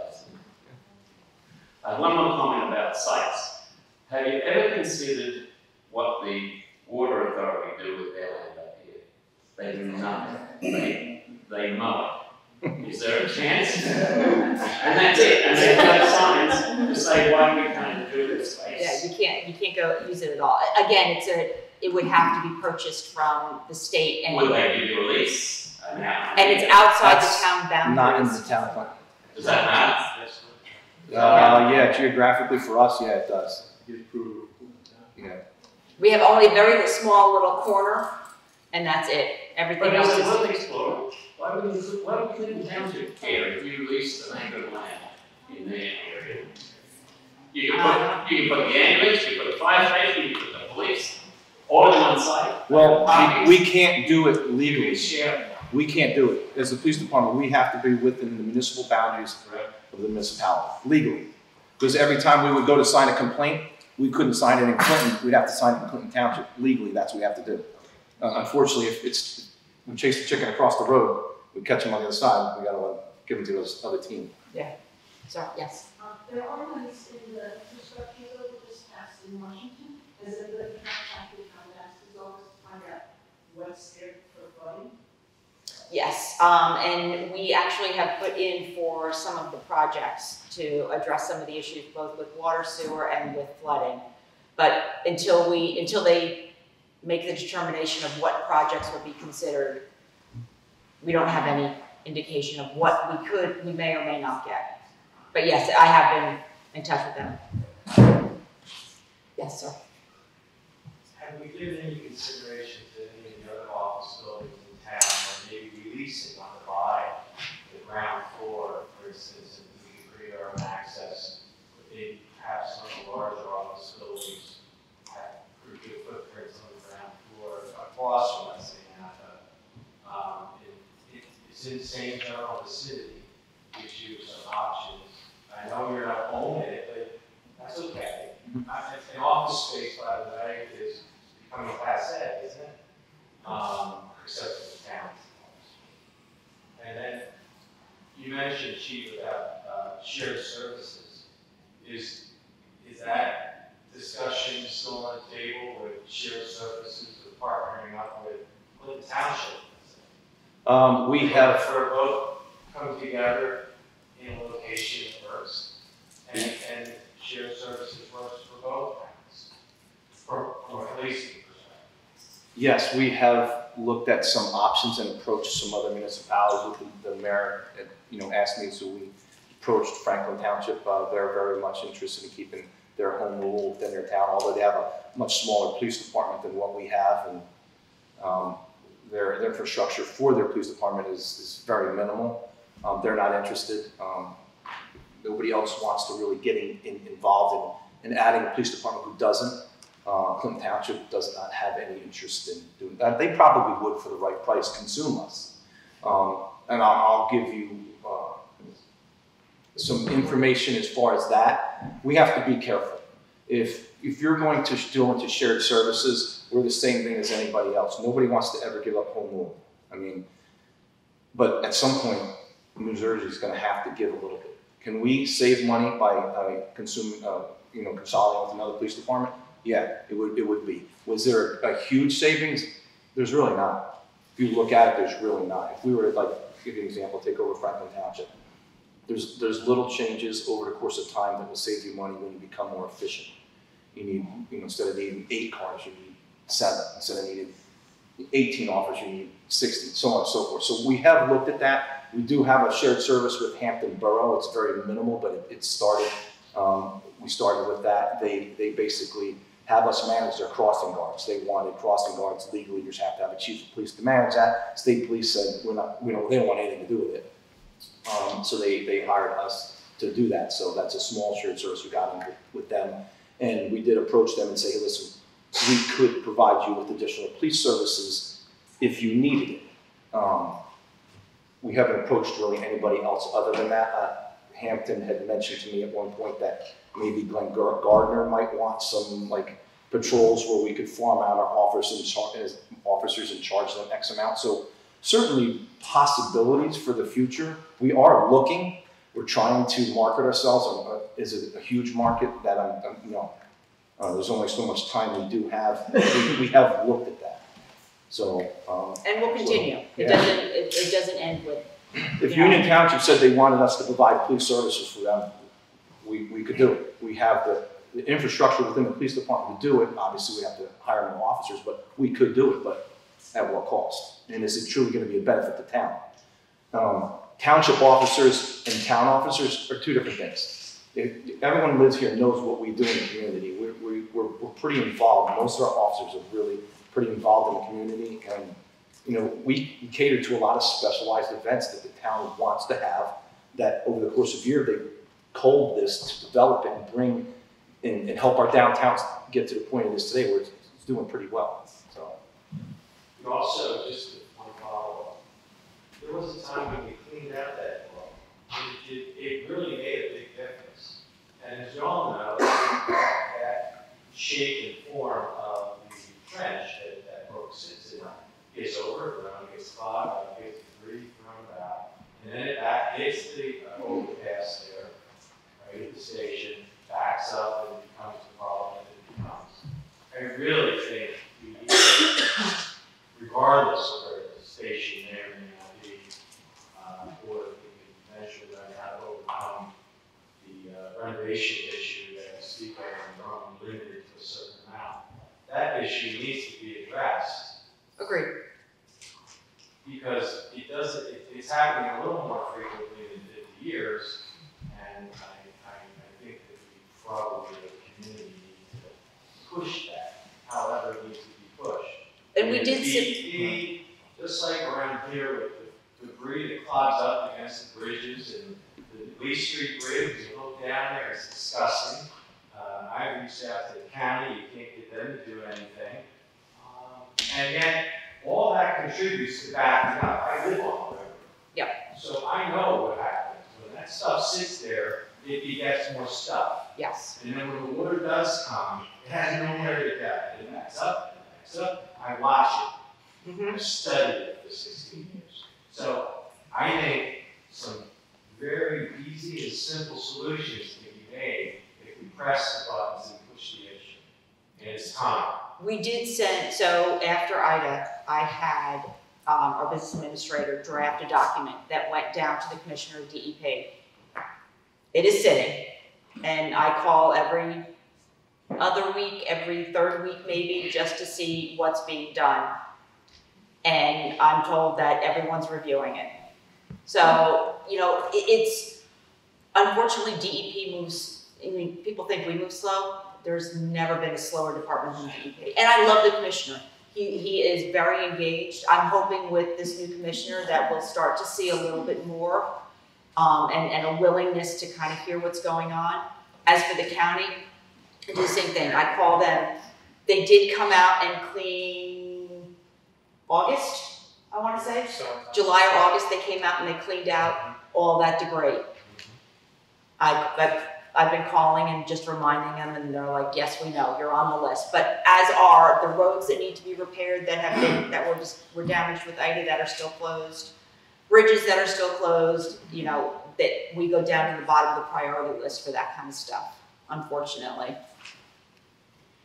I see. One more comment about sites. Have you ever considered what the water authority do with their land up here? They do nothing. They mow it. Is there a chance? And that's it. And they have signs to say why we can't do this space. Yeah, you can't go use it at all. Again, it would have to be purchased from the state and. Would they give you a lease? And it's outside the town boundaries. Not in the town plan. Does that matter? Yeah, geographically for us, yeah, it does. Yeah. We have only a very small little corner, and that's it. Everything else is. But explore. Why would Clinton Township care if you lease an acre of land in their area? You can put the ambulance, you can put the fire station, you can put the police, all in one site. Well, we can't do it legally. Share. We can't do it. As the police department, we have to be within the municipal boundaries of the municipality, legally. Because every time we would go to sign a complaint, we couldn't sign it in Clinton, we'd have to sign it in Clinton Township. Legally, that's what we have to do. Unfortunately, if we chase the chicken across the road, we catch them on the other side, we gotta give them to this other team. Yeah. So, yes. There are ones in the construction bill that just passed in Washington, as a good chapter contacts his office to find out what's there for flooding. Yes, and we actually have put in for some of the projects to address some of the issues, both with water, sewer, and with flooding. But until they make the determination of what projects would be considered, we don't have any indication of what we may or may not get. But yes, I have been in touch with them. Yes, sir. Have we given any consideration to any of the other office buildings in town, or maybe releasing on the buy the ground floor, for instance, if we could create our own access, maybe perhaps some of the larger office buildings have pretty good footprints on the ground floor across from, let's say, Napa. It's in the same general vicinity, gives you some options. I know you're not owning it, but that's okay. An office space, by the way, is becoming Class A, isn't it? Except for the towns. And then you mentioned, Chief, about shared services. Is that discussion still on the table with shared services or partnering up with Clinton Township? We have. For both come together in a location that works, and shared services works for both towns, from a policing perspective. Yes, we have looked at some options and approached some other municipalities. The mayor, asked me, so we approached Franklin Township. They're very much interested in keeping their home rule within their town, although they have a much smaller police department than what we have, and their infrastructure for their police department is very minimal. They're not interested. Nobody else wants to really get involved in adding a police department who doesn't. Clinton Township does not have any interest in doing that. They probably would, for the right price, consume us. And I'll give you some information as far as that. We have to be careful. If you're going to go into shared services, we're the same thing as anybody else. Nobody wants to ever give up home rule. I mean, but at some point, New Jersey is going to have to give a little bit. Can we save money by consuming, consolidating with another police department? Yeah, it would be. Was there a huge savings? There's really not. If you look at it, there's really not. If we were to, like, give you an example, take over Franklin Township, there's little changes over the course of time that will save you money when you become more efficient. You need, instead of needing 8 cars, you need 7. Instead of needing 18 officers, you need 60, so on and so forth. So we have looked at that. We do have a shared service with Hampton Borough. It's very minimal, but it started. We started with that. They basically have us manage their crossing guards. They wanted crossing guards legally. You just have to have a chief of police to manage that. State police said they don't want anything to do with it. So they hired us to do that. So that's a small shared service we got in with them. And we did approach them and say, hey, listen, we could provide you with additional police services if you needed it. We haven't approached really anybody else other than that. Hampton had mentioned to me at one point that maybe Glenn Gardner might want some patrols where we could farm out our officers and charge them X amount. So certainly possibilities for the future. We are looking. We're trying to market ourselves. Is it a huge market that there's only so much time we do have. We have looked at that. So and we'll continue. It doesn't end with. If Union Township said they wanted us to provide police services for them, we could do it. We have the infrastructure within the police department to do it. Obviously, we have to hire more officers, but we could do it. But at what cost? And is it truly going to be a benefit to town? Township officers and town officers are two different things. If everyone lives here knows what we do in the community. We're pretty involved. Most of our officers are really pretty involved in the community, and we cater to a lot of specialized events that the town wants to have. That over the course of the year, they culled this to develop it and bring and help our downtowns get to the point it is today, where it's doing pretty well. So, you also just one follow-up. There was a time when we cleaned out that law. It really made a big difference. And as you all know, that shape and form of the trench that brook sits in gets overgrown, gets clogged, gets debris thrown out, and then it back hits the overpass there, right at the station, backs up, and it becomes the problem that it becomes. I really think we need to, regardless of where the station there may not be, or if we can eventually learn how to overcome the renovation issue that we speak of and are only limited to a certain amount. That issue needs to be addressed. Agreed. Because it's happening a little more frequently than 50 years, and I think that we probably, as a community, need to push that, however it needs to be pushed. And we did just like around here with the debris that clogs up against the bridges and the Lee Street Bridge, you look down there, it's disgusting. I reached out to the county, you can't get them to do anything. And yet, all that contributes to backing up. I live on the river. Yeah. So I know what happens. When that stuff sits there, it begets more stuff. Yes. And then when the water does come, it has nowhere to go. It backs up, it backs up. I watch it. Mm-hmm. I've studied it for 16 years. So I think some very easy and simple solutions can be made if we press the buttons and push the issue. And it's time. We did send, so after Ida, I had our business administrator draft a document that went down to the commissioner of DEP. It is sitting, and I call every other week, every third week maybe, just to see what's being done. And I'm told that everyone's reviewing it. So, it's, unfortunately, DEP moves, people think we move slow. There's never been a slower department than DEP. And I love the commissioner. He is very engaged. I'm hoping with this new commissioner that we'll start to see a little bit more and a willingness to kind of hear what's going on. As for the county, I do the same thing. I call them. They did come out and clean August, I want to say. July or August, they came out and they cleaned out all that debris. I've been calling and just reminding them, and they're like, yes, we know, you're on the list. But as are the roads that need to be repaired that were damaged with Ida that are still closed, bridges that are still closed, you know, that we go down to the bottom of the priority list for that kind of stuff, unfortunately.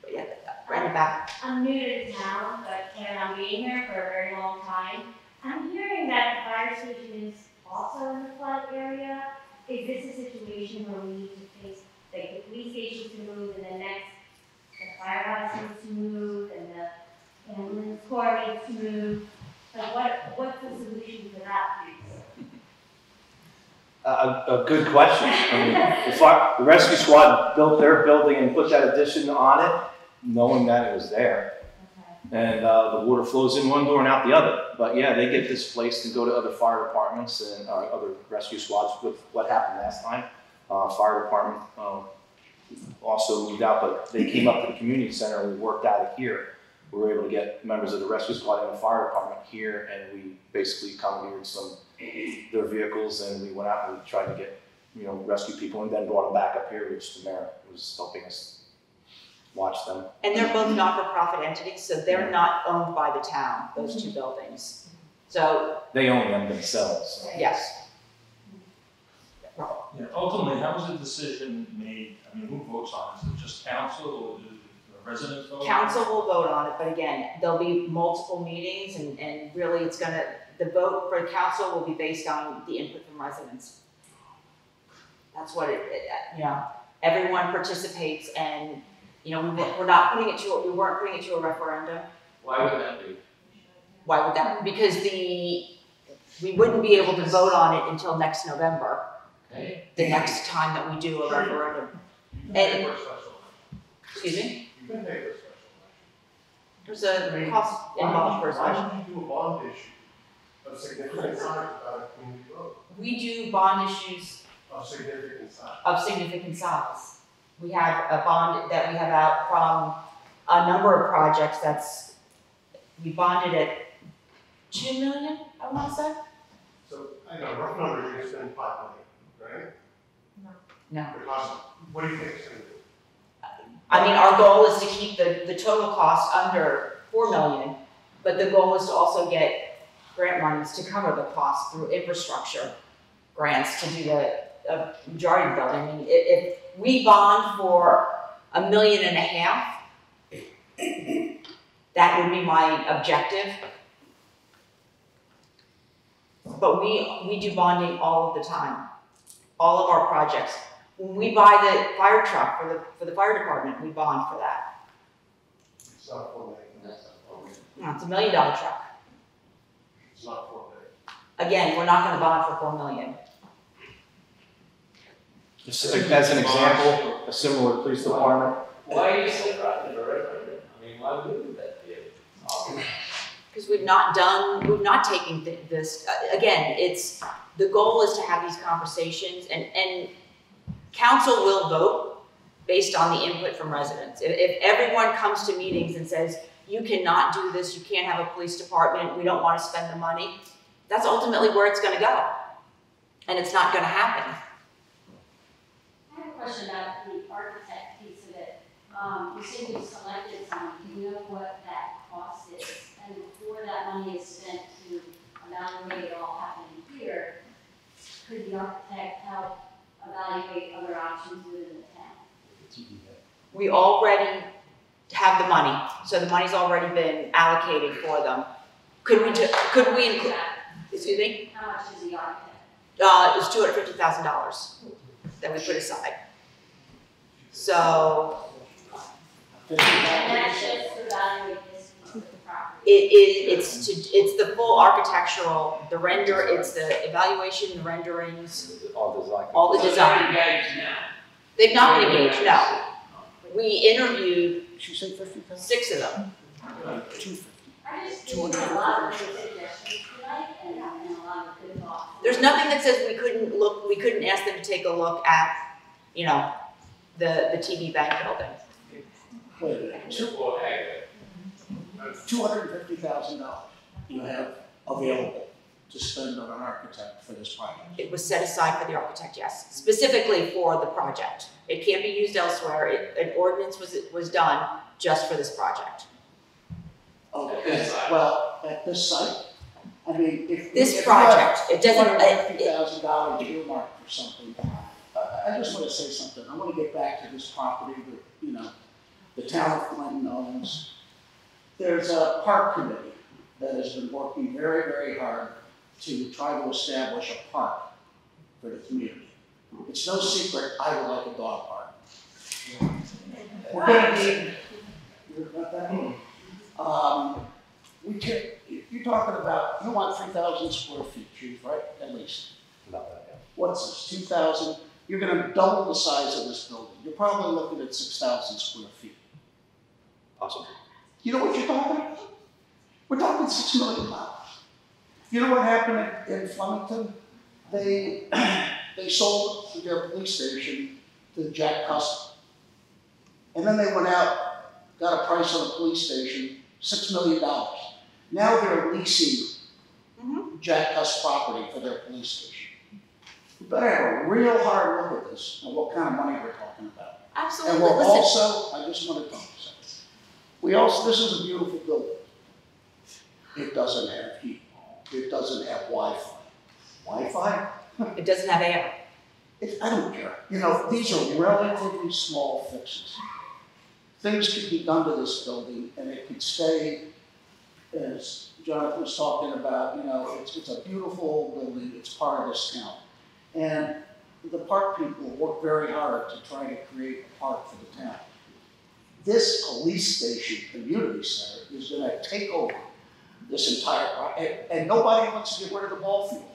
But yeah, right in the back. I'm new to town, but plan on being here for a very long time. I'm hearing that the fire station is also in the flood area. Is this a situation where we need to face, like, the police station to move, and then next, the firehouse needs to move, and the ambulance corps needs to move? Like, what's the solution for that, please? A good question. I mean, the rescue squad built their building and put that addition on it, knowing that it was there. And the water flows in one door and out the other. But yeah, they get displaced and go to other fire departments and other rescue squads with what happened last time. Fire department also moved out, but they came up to the community center and we worked out of here. We were able to get members of the rescue squad and the fire department here, and we basically commandeered their vehicles, and we went out and we tried to get, you know, rescue people, and then brought them back up here, which the mayor was helping us watch them. And they're both not-for-profit entities, so they're not owned by the town, those two buildings. So they own them themselves. Yes. Yeah, ultimately, how was the decision made? I mean, who votes on it? Is it just council, or do the residents vote? Council will vote on it, but again, there'll be multiple meetings, and really the vote for council will be based on the input from residents. That's what you know, everyone participates, and you know, we weren't putting it to a referendum. Why would that be? Why would that? Because we wouldn't be able to vote on it until next November. Okay. The next time that we do a referendum. And, excuse me? You can make a special There's a cost involved for a special. Why don't you do a bond issue of significant size without a community vote? We do bond issues Of significant size. of significant size. We have a bond that we have out from a number of projects we bonded at $2 million, I want to say. So, I know, rough numbers, you're gonna spend $5 million, right? No. Because, what do you think it's gonna do? I mean, our goal is to keep the total cost under $4 million, but the goal is to also get grant monies to cover the cost through infrastructure grants to do the majority of the building. I mean, if we bond for $1.5 million, that would be my objective. But we do bonding all of the time, all of our projects. When we buy the fire truck for the fire department, we bond for that. It's not $4 million. No, it's $1 million truck. It's not $4 million. Again, we're not going to bond for $4 million. Just as an example, a similar police department. Why are you still driving a referendum? I mean, why wouldn't that be? Because we've not taken this, again, the goal is to have these conversations, and council will vote based on the input from residents. If everyone comes to meetings and says, you cannot do this, you can't have a police department, we don't want to spend the money, that's ultimately where it's going to go. And it's not going to happen. I have a question about the architect piece of it. You said you selected someone. Do you know what that cost is? And before that money is spent to evaluate it all happening here, could the architect help evaluate other options within the town? We already have the money, so the money's already been allocated for them. Could we include, excuse me? How much is the architect? It was $250,000 that we put aside. So And that's just to evaluate this piece of the property. it's the full architectural, the render, it's the evaluation, the renderings, all the design. They've not been engaged, no. We interviewed 6 of them. I just think a lot of good suggestions tonight and a lot of good thoughts. There's nothing that says we couldn't ask them to take a look at, you know, the TD Bank building. Wait a minute, $250,000 you have available to spend on an architect for this project. It was set aside for the architect, yes, specifically for the project. It can't be used elsewhere. An ordinance was done just for this project. Okay, well, at this site, I mean, if This project, it doesn't. $250,000 earmarked for something, I just want to say something. I want to get back to this property that, you know, the town of Clinton owns. There's a park committee that has been working very, very hard to try to establish a park for the community. It's no secret I would like a dog park. We're going to need, you heard about that? You're talking about, you want 3,000 square feet, Chief, right? At least. About that, yeah. What's this, 2,000? You're going to double the size of this building. You're probably looking at 6,000 square feet. Awesome. You know what you're talking about? We're talking $6 million. You know what happened in Flemington? They sold their police station to Jack Custer. And then they went out, got a price on the police station, $6 million. Now they're leasing Jack Custer's property for their police station. We better have a real hard look at this and what kind of money we're talking about. Absolutely. And we're also, I just want to talk a second. This is a beautiful building. It doesn't have heat. It doesn't have Wi-Fi. Wi-Fi? It doesn't have air. I don't care. You know, these are relatively small fixes. Things could be done to this building and it could stay, as Jonathan was talking about, you know, it's a beautiful building. It's part of this town. And the park people work very hard to try to create a park for the town. This police station community center is going to take over this entire project, and nobody wants to get rid of the ball field.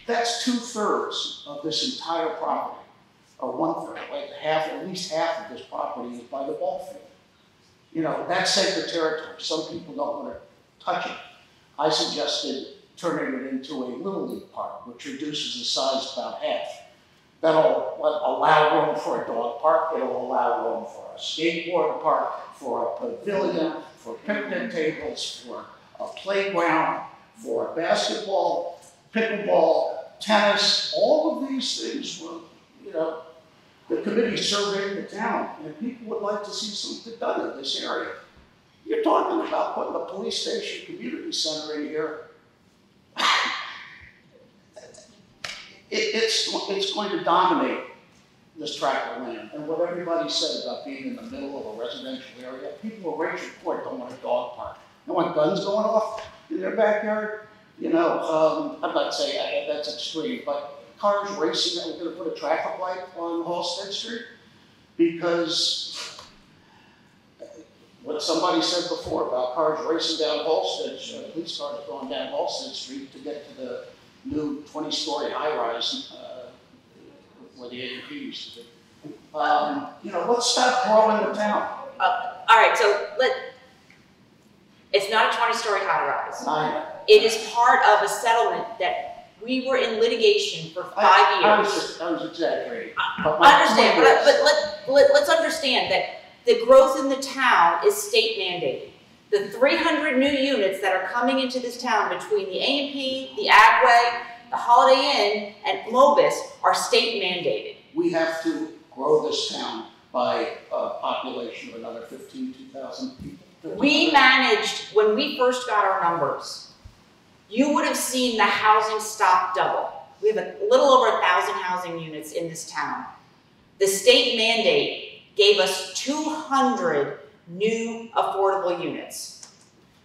That's 2/3 of this entire property, or 1/3, like at least half of this property is by the ball field. You know, that's sacred territory. Some people don't want to touch it. I suggested turning it into a Little League park, which reduces the size about half. That'll allow room for a dog park, it'll allow room for a skateboard park, for a pavilion, for picnic tables, for a playground, for a basketball, pickleball, tennis. All of these things were, you know, the committee surveyed the town, and people would like to see something done in this area. You're talking about putting a police station community center in here. It's going to dominate this tract of land. And what everybody said about being in the middle of a residential area, people of Rachel Court don't want a dog park. They want guns going off in their backyard. You know, I'm not saying that's extreme, but cars racing, we're going to put a traffic light on Halsted Street because what somebody said before about cars racing down Halsted, police cars going down Halsted Street to get to the new 20-story high-rise where the AMP used to be. You know, let's stop growing the town. All right, so it's not a 20-story high-rise. It is part of a settlement that we were in litigation for 5 years. I was exaggerating. I understand, but let's understand that the growth in the town is state mandated. The 300 new units that are coming into this town between the A&P, the Agway, the Holiday Inn, and Mobus are state mandated. We have to grow this town by a population of another 2,000 people. We managed, when we first got our numbers, you would have seen the housing stock double. We have a little over 1,000 housing units in this town. The state mandate gave us 200 new affordable units,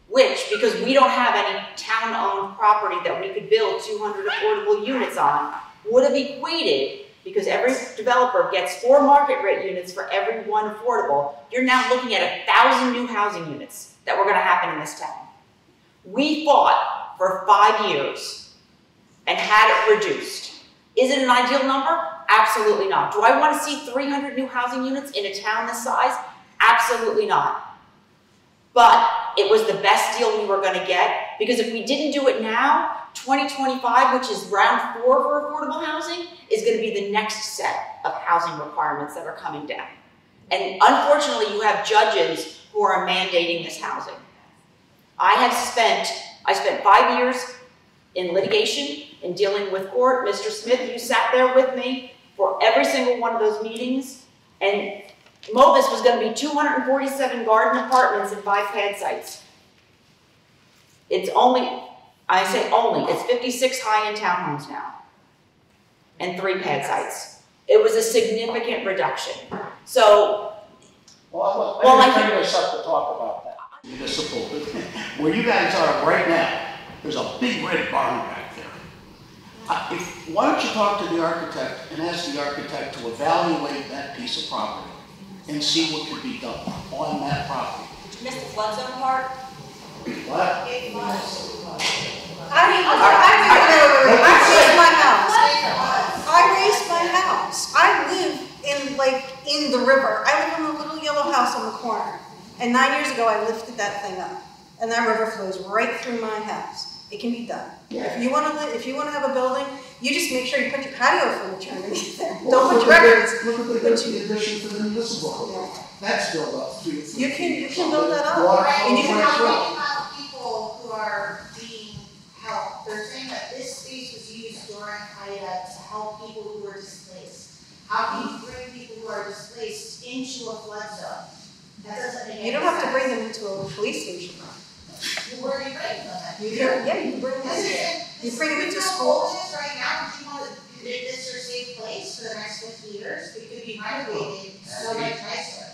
which, because we don't have any town-owned property that we could build 200 affordable units on, would have equated, because every developer gets 4 market rate units for every 1 affordable, you're now looking at 1,000 new housing units that were going to happen in this town. We fought for 5 years and had it reduced. Is it an ideal number? Absolutely not. Do I want to see 300 new housing units in a town this size? Absolutely not. But it was the best deal we were gonna get, because if we didn't do it now, 2025, which is round 4 for affordable housing, is gonna be the next set of housing requirements that are coming down. And unfortunately, you have judges who are mandating this housing. I spent 5 years in litigation, in dealing with court. Mr. Smith, you sat there with me for every single one of those meetings, and Mobus was gonna be 247 garden apartments and 5 pad sites. It's only, I say only, it's 56 high-end townhomes now, and 3 pad sites. It was a significant reduction. So, Well, I I think think us up to talk about that. Municipal, where you guys are right now, there's a big red barn back there. Why don't you talk to the architect and ask the architect to evaluate that piece of property and see what could be done on that property? Did you miss the flood zone part? What? I raised my house. I live in the river. I live in a little yellow house on the corner. And 9 years ago, I lifted that thing up. And that river flows right through my house. It can be done. Yeah. If you want to have a building, you just make sure you put your patio furniture underneath there. Don't put your records. Look at the addition to the municipal. Yeah. That's built up. You can build that up. And you can have people who are being helped. They're saying that this space was used during IDA to help people who were displaced. How can you bring people who are displaced into a flood zone? That doesn't make any sense. You don't have to bring them into a police station. Where are you bringing them? You can bring them in. You bring them into school. Right now, do you want to make this your safe place for the next 50 years? It could be renovated so much nicer.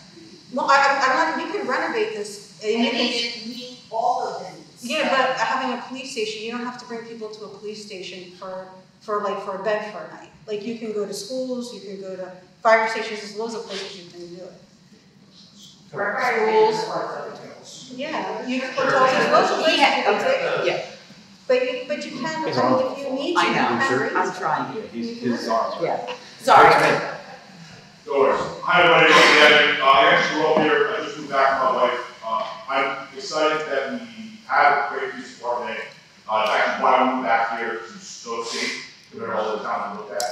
No, I'm not, you can renovate this. And you can meet all of them. Yeah, but having a police station, you don't have to bring people to a police station for a bed for a night. Like, you can go to schools, you can go to fire stations, there's loads of places you can do it. Schools. Yeah, you can hotels, there's loads of places you can take. Yeah. But you can, if you need to, you can raise. I'm trying. His arms. Yeah. Sorry. Doors. Hi, everybody. I actually grew up here. I just moved back with my wife. I'm excited that we have a great police department. It's actually why I moved back here to so safe compared to all the towns I looked at.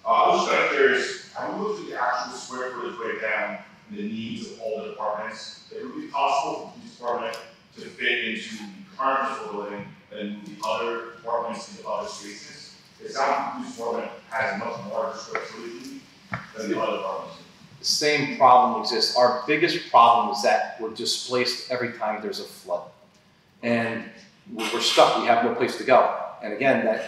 I was just kind of curious. Have we looked at the actual square footage breakdown and the needs of all the departments? It would be possible for the police department to fit into the current municipal building and the other departments into other spaces. It sounds like the police department has much larger square footage than the other departments. The same problem exists. Our biggest problem is that we're displaced every time there's a flood. And we're stuck, we have no place to go. And again,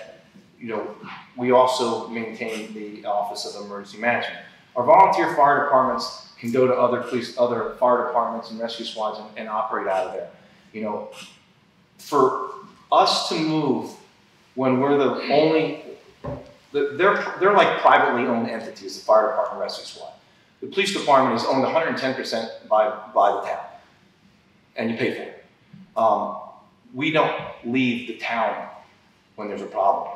we also maintain the Office of Emergency Management. Our volunteer fire departments can go to other fire departments and rescue squads and operate out of there. For us to move when we're the only, they're like privately owned entities, the fire department, rescue squad. The police department is owned 110% by the town, and you pay for it. We don't leave the town when there's a problem.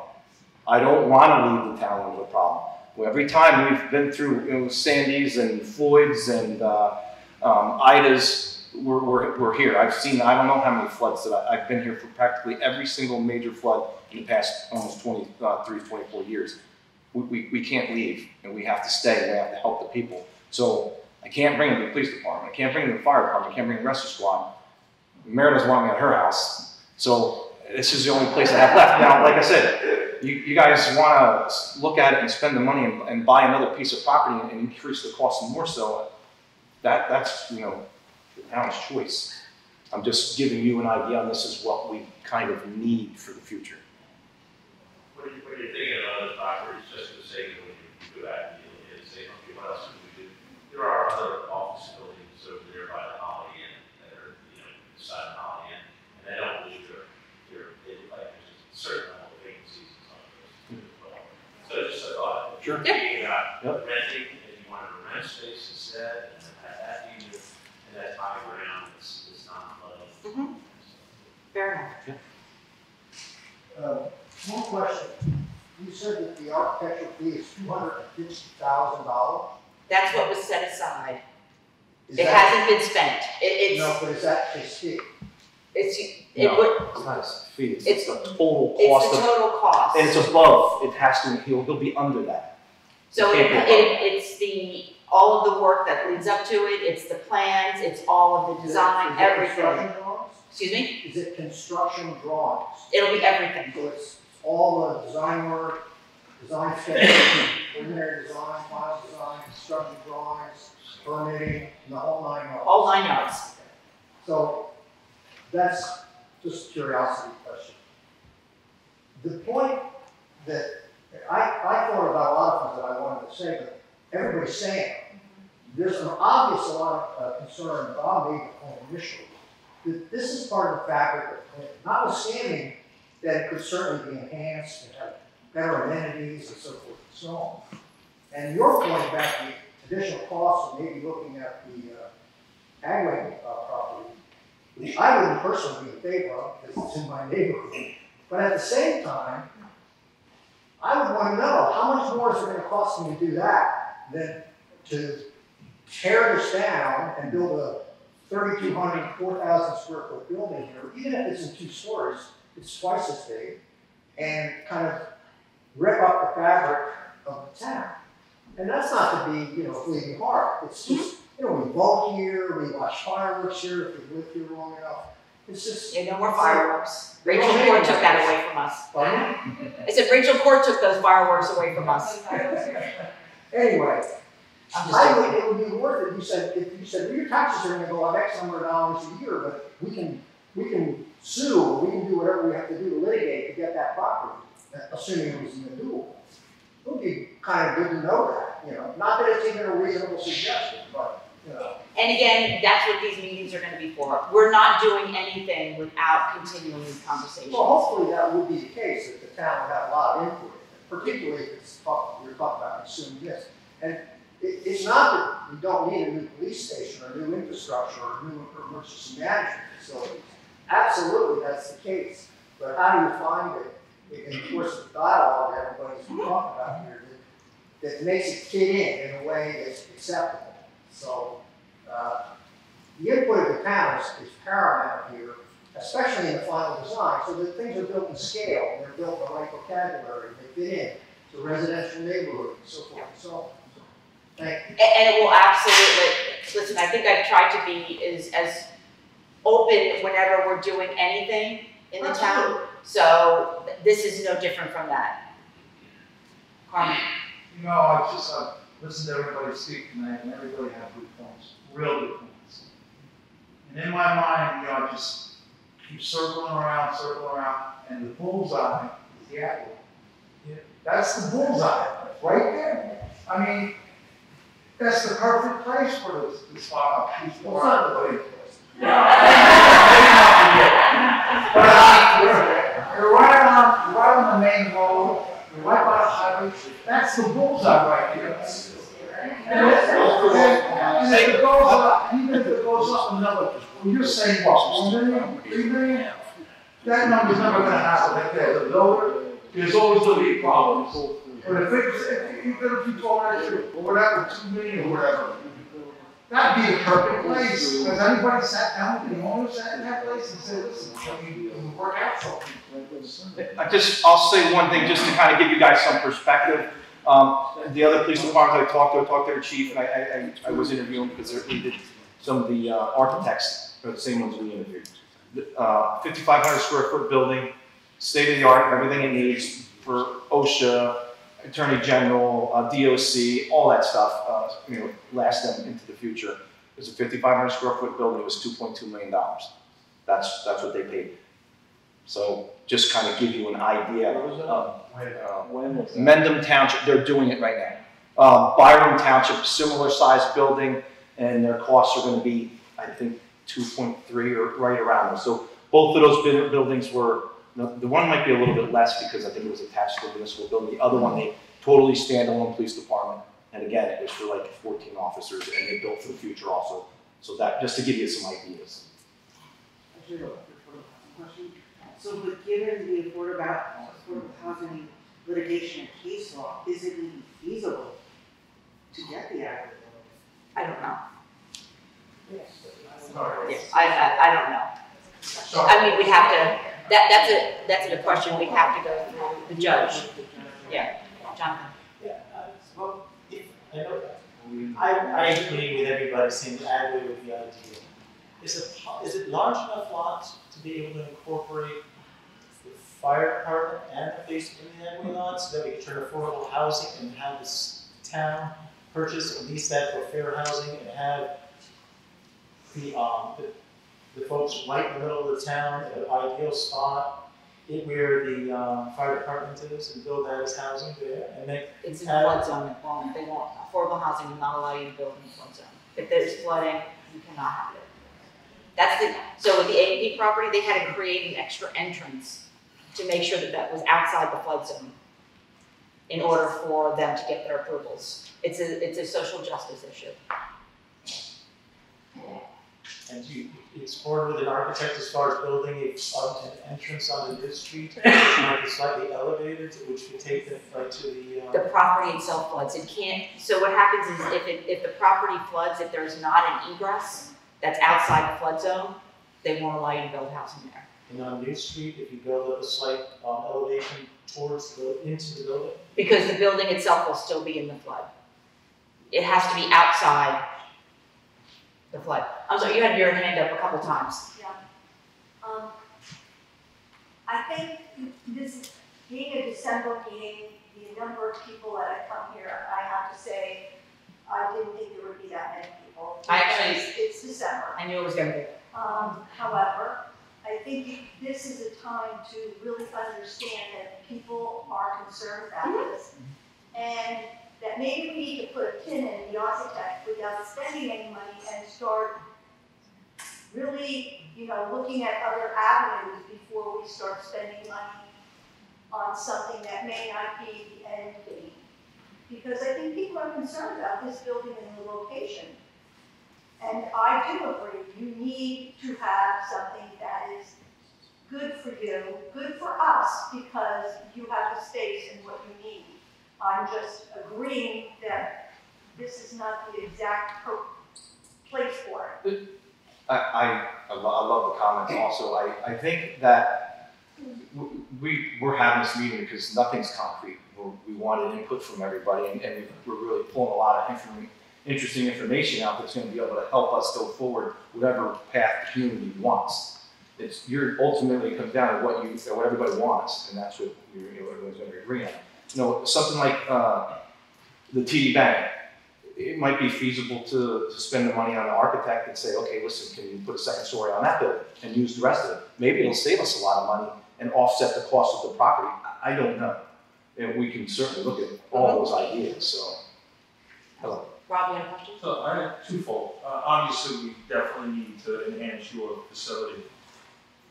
I don't want to leave the town when there's a problem. Every time we've been through Sandy's and Floyd's and Ida's, we're here. I've seen, I don't know how many floods that I've been here for practically every single major flood in the past almost 23, 24 years. We can't leave, and we have to stay, and we have to help the people. So I can't bring in the police department, I can't bring in the fire department, I can't bring in the rescue squad. Mary doesn't want me at her house, so this is the only place I have left. Now, like I said, you guys want to look at it and spend the money and buy another piece of property and increase the cost more so, that's the town's choice. I'm just giving you an idea on this is what we kind of need for the future. When you're thinking of other properties, just for the sake of when you do that, you say, okay, what else can we do? There are other office buildings over there by the Holiday Inn that are, beside the Holiday Inn, and they don't lose there's a certain amount of vacancies and some of those as well. So just a thought. Sure. Thinking about renting, if you wanted to rent space instead, and have that be and that's high ground, it's not flooding. Fair enough. Yeah. One question. You said that the architectural fee is $250,000. That's what was set aside. Is It that- hasn't been spent. It's No, but is that a fee? it would, It's not a fee, it's it's the total it's cost the of, total cost. and it's above, it has to, he'll be under that. So It can't be above. it's all of the work that leads up to it, it's the plans, it's all of the design, everything. Construction drawings? Excuse me? Is it construction drawings? It'll be everything. So it's all the design work, design sketches, preliminary design, final design, construction drawings, permitting, and the whole 9 yards. All 9 yards. So that's just a curiosity question. The point that I thought about a lot of things that I wanted to say, but everybody's saying there's an obvious lot of concern, but I'll make the point initially, that this is part of the fabric of Clinton, notwithstanding that it could certainly be enhanced and have better amenities and so forth and so on. And your point about the additional costs of maybe looking at the Agway property, which I wouldn't personally be in favor of because it's in my neighborhood, but at the same time, I would want to know how much more is it going to cost me to do that than to tear this down and build a 3,200, 4,000 square foot building here, even if it's in 2 stories, it's twice as big, and kind of rip up the fabric of the town. And that's not to be, fleeting heart. It's just, we vote here, we watch fireworks here if we live here long enough. It's just. Yeah, no more fireworks. Rachel Court took that away from us. Pardon? I said Rachel Court took those fireworks away from us. Anyway, I'm it would be worth it. If you said, well, your taxes are going to go up X number of dollars a year, but we can sue, or we can do whatever we have to do to litigate to get that property, assuming it was even doable. It would be kind of good to know that, Not that it's even a reasonable suggestion, but, And again, that's what these meetings are going to be for. We're not doing anything without continuing these conversations. Well, hopefully that would be the case, that the town would have a lot of input, particularly if you're talking about consuming this. And it's not that we don't need a new police station or new infrastructure or new emergency management facilities. Absolutely, that's the case. But how do you find it in the course of dialogue that everybody's been talking about here that makes it fit in a way that's acceptable? So the input of the town is paramount here, especially in the final design, so that things are built in scale, and they're built in the right vocabulary, they fit in to residential neighborhood, and so forth and so on. Thank you. And it will absolutely, listen, I think I've tried to be as open whenever we're doing anything in the town. So this is no different from that. Carmen. I listened to everybody speak tonight, and everybody had good points, real good points. And in my mind, I just keep circling around, and the bullseye is the apple. Yeah, that's the bullseye, right there. I mean, that's the perfect place for this spot. It's not the right place. You're right on the main road, you're right by the highway. That's the bullseye right here. And if it goes up, even if it goes up another, when you're saying what, 1 million, 3 million? That number's never going to happen. If there's a builder, there's always going to be problems. But if you told that or whatever, 2 million or whatever, that'd be the perfect place. Has anybody sat down with the owners in that place and said, listen, can we work out something? I'll say one thing just to kind of give you guys some perspective. The other police departments I talked to their chief, and I was interviewing because we did some of the architects, are the same ones we interviewed. 5,500 square foot building, state of the art, everything it needs for OSHA, Attorney General, DOC, all that stuff, last them into the future. It was a 5,500 square foot building, it was $2.2 million. That's what they paid. So just kind of give you an idea. Mendham Township, they're doing it right now. Byram Township, similar sized building, and their costs are going to be, I think, 2.3 or right around there. So both of those buildings were, the one might be a little bit less because I think it was attached to a municipal building. The other one, they totally standalone police department. And again, it was for like 14 officers, and they built for the future also. So that, just to give you some ideas. Actually, a question. So, but given the affordable housing litigation and case law, is it even feasible to get the aggregate? I don't know. Yes. Yes, I don't know. I mean, we'd have to, that's a question we'd have to go through the judge. Yeah, Jonathan. Yeah, well, I agree with everybody saying that Agway would be ideal. Is it large enough lot to be able to incorporate the fire department and the police in the Agway lot so that we can turn affordable housing and have this town purchase at least that for fair housing and have the folks right in the middle of the town at an ideal spot where the fire department is and build that as housing there and make it's in the flood zone. They won't, affordable housing will not allow you to build in the flood zone. If there's flooding, you cannot have it. So with the A&P property, they had to create an extra entrance to make sure that that was outside the flood zone in order for them to get their approvals. It's a social justice issue. And you explored with an architect as far as building an entrance onto this street, which might be slightly elevated, which would take them right to the. The property itself floods. It can't. So what happens is if the property floods, if there's not an egress that's outside the flood zone, they won't allow you to build housing there. And on New Street, if you build up a slight elevation into the building? Because the building itself will still be in the flood. It has to be outside the flood. I'm sorry, you had your hand up a couple times. Yeah. I think this being a December meeting, the number of people that have come here, I have to say, I didn't think there would be that many people. It's December. I knew it was going to be. However, I think this is a time to really understand that people are concerned about this, and that maybe we need to put a pin in the architect without spending any money and start really, looking at other avenues before we start spending money on something that may not be the end game. Because I think people are concerned about this building and the location. And I do agree, you need to have something that is good for you, good for us, because you have the space and what you need. I'm just agreeing that this is not the exact place for it. I love the comments also. I think that we're having this meeting because nothing's concrete. We wanted input from everybody, and we're really pulling a lot of interesting information out that's going to be able to help us go forward whatever path the community wants. Ultimately it comes down to what everybody wants, and that's what everyone's going to agree on. Something like the TD Bank, it might be feasible to spend the money on an architect and say, okay, listen, can you put a second story on that building and use the rest of it? Maybe it'll save us a lot of money and offset the cost of the property. I don't know. And we can certainly look at all those ideas. So, hello. Rob, you have a question? So I have twofold. Obviously, we definitely need to enhance your facility.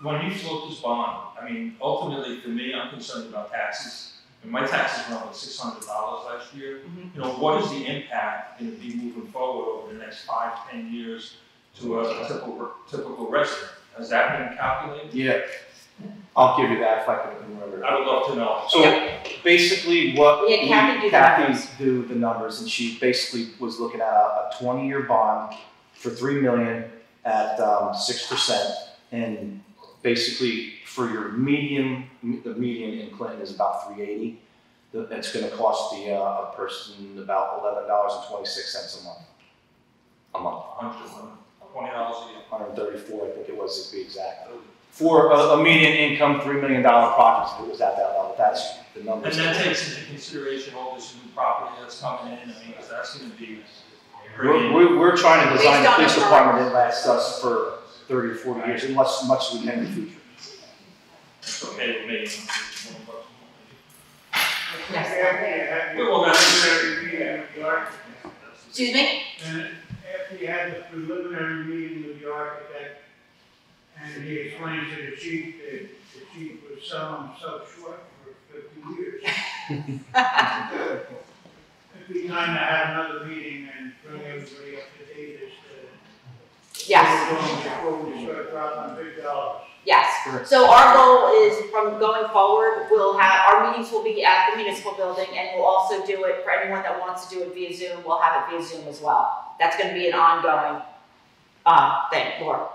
When you float this bond, ultimately for me, I'm concerned about taxes. And my taxes went up like $600 last year. What is the impact going to be moving forward over the next 5-10 years to a typical resident? Has that been calculated? Yeah, I'll give you that if I can remember. I would love to know. So basically what Kathy do the numbers, and she basically was looking at a 20-year bond for $3 million at 6%, and basically for your median, the median in Clinton is about $380. That's going to cost a person about $11.26 a month. $20 a year. 134, I think it was to be exact. For a median income $3 million project, it was at that level. That's the number. And that takes into consideration all this new property that's coming in. Because that's going to be. We're trying to design the police department that lasts us for 30 or 40 years, and much as we can in the future. Okay, maybe. Excuse me? And after you had the preliminary meeting with the architect, and he explained to the chief that the chief was selling himself short for 50 years. It'd be time to have another meeting and bring everybody up to date as to Yes. before we start dropping big dollars. Yes. So our goal is from going forward, our meetings will be at the municipal building, and we'll also do it for anyone that wants to do it via Zoom. We'll have it via Zoom as well. That's going to be an ongoing thing. Laura.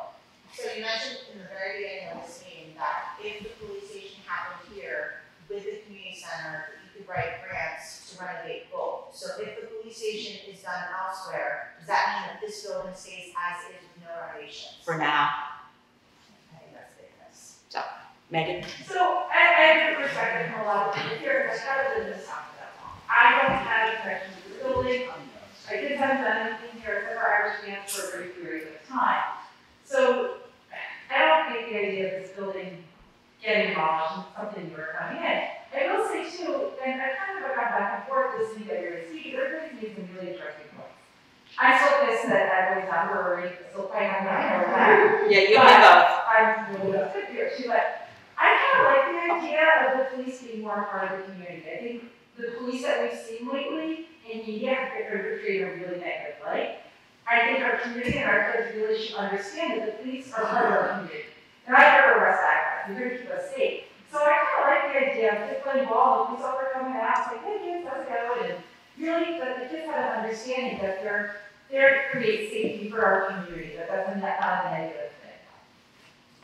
So you mentioned in the very beginning of this meeting that if the police station happened here with the community center, that you could write grants to renovate both. So if the police station is done elsewhere, does that mean that this building stays as is with no renovations? For now. I think that's big miss. So, Megan? So, I have perspective from a lot of people here, I started in this town for that long. I don't have a connection to the building. I didn't have done anything here except for Irish dance for a brief period of time. So, I don't think the idea of this building getting demolished is something you were coming in. I will say too, and I kind of gone back and forth listening to your speak, everybody's made some really interesting points. I'm so pissed that I was not worried, still fighting on that. Yeah, you and both. I'm really upset here too, but I kind of like the idea of the police being more a part of the community. I think the police that we've seen lately in media have portrayed a really negative light. I think our community and our kids really should understand that the police are part of our community. They're not here to arrest bad guys, they're here to keep us safe. So I kind of like the idea of kids playing ball, the police officer coming and ask, like, hey kids, how's it going? And really, that the kids have an understanding that they're there to create safety for our community, that that's not a negative thing.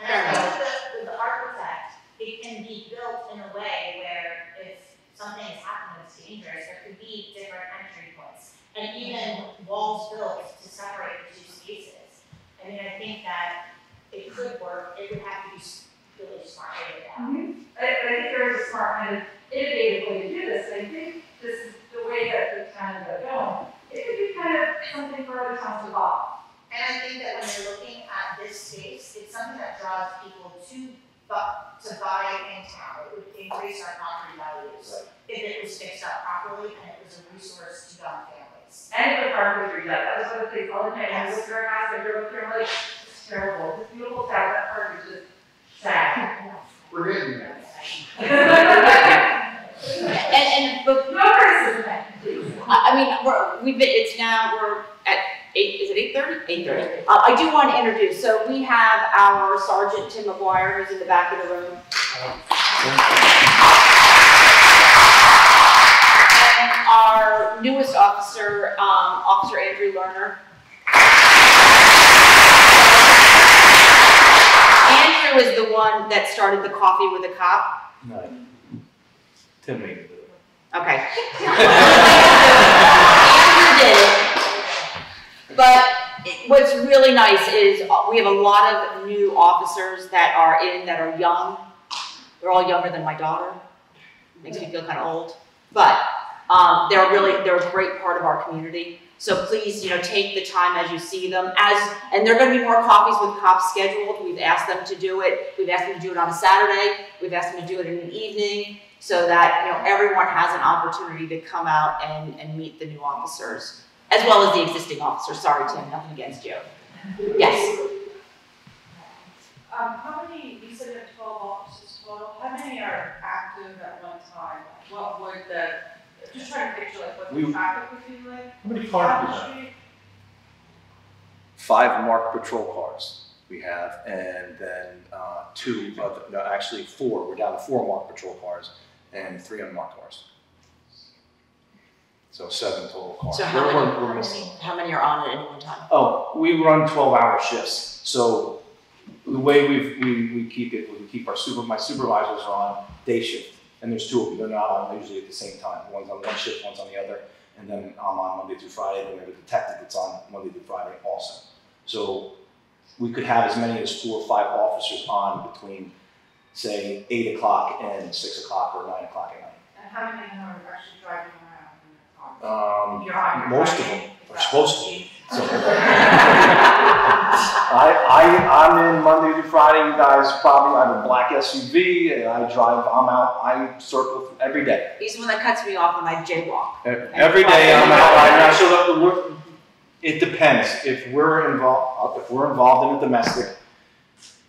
And I think with the architect, it can be built in a way where if something is happening that's dangerous, there could be different entry points. And even walls built to separate the two spaces. I mean, I think that it could work, it would have to be really smart way to do. I think there is a smart kind of innovative way to do this. I think this is the way that the towns are going. It could be kind of something for other towns to follow. And I think that when you're looking at this space, it's something that draws people to buy in town. It would increase our property values if it was fixed up properly and it was a resource to young families. And the park was redone. That was one of the things all the time. I was very nice. I drove up here, I'm like, it's terrible. This beautiful town, that park is just sad. We're getting there. But no criticism, please. I mean, we're at 8, is it 8:30? 8:30. I do want to introduce, so we have our Sergeant Tim McGuire, who's in the back of the room. And our newest officer, Officer Andrew Lerner. Andrew is the one that started the Coffee with a Cop. No. Tim made it. Okay. Andrew did it. But what's really nice is we have a lot of new officers that are young. They're all younger than my daughter. Makes me feel kind of old. But they're a great part of our community. So please, take the time as you see them. And there are going to be more Coffees with Cops scheduled. We've asked them to do it. We've asked them to do it on a Saturday. We've asked them to do it in an evening, so that everyone has an opportunity to come out and meet the new officers, as well as the existing officers. Sorry, Tim, nothing against you. Yes. How many, you said you have 12 officers total, how many are active at one time? What would just trying to picture what the traffic would be like? How many cars do you have? 5 marked patrol cars we have, and then 4. We're down to 4 marked patrol cars and 3 unmarked cars. So 7 total cars. So how many are on at any one time? Oh, we run 12-hour shifts. So the way we keep it, my supervisors are on day shift, and there's 2 of them. They're not on usually at the same time. One's on one shift, one's on the other, and then I'm on Monday through Friday. Then we have a detective that's on Monday through Friday also. So we could have as many as 4 or 5 officers on between, say, 8 o'clock and 6 o'clock or 9 o'clock at night. And how many of them are actually driving around in their cars? Most of them are supposed to be. So I'm in Monday through Friday. You guys probably, I have a black SUV and I circle every day. He's the one that cuts me off when I jaywalk. Every day I'm out right now. So it depends. If we're involved in a domestic,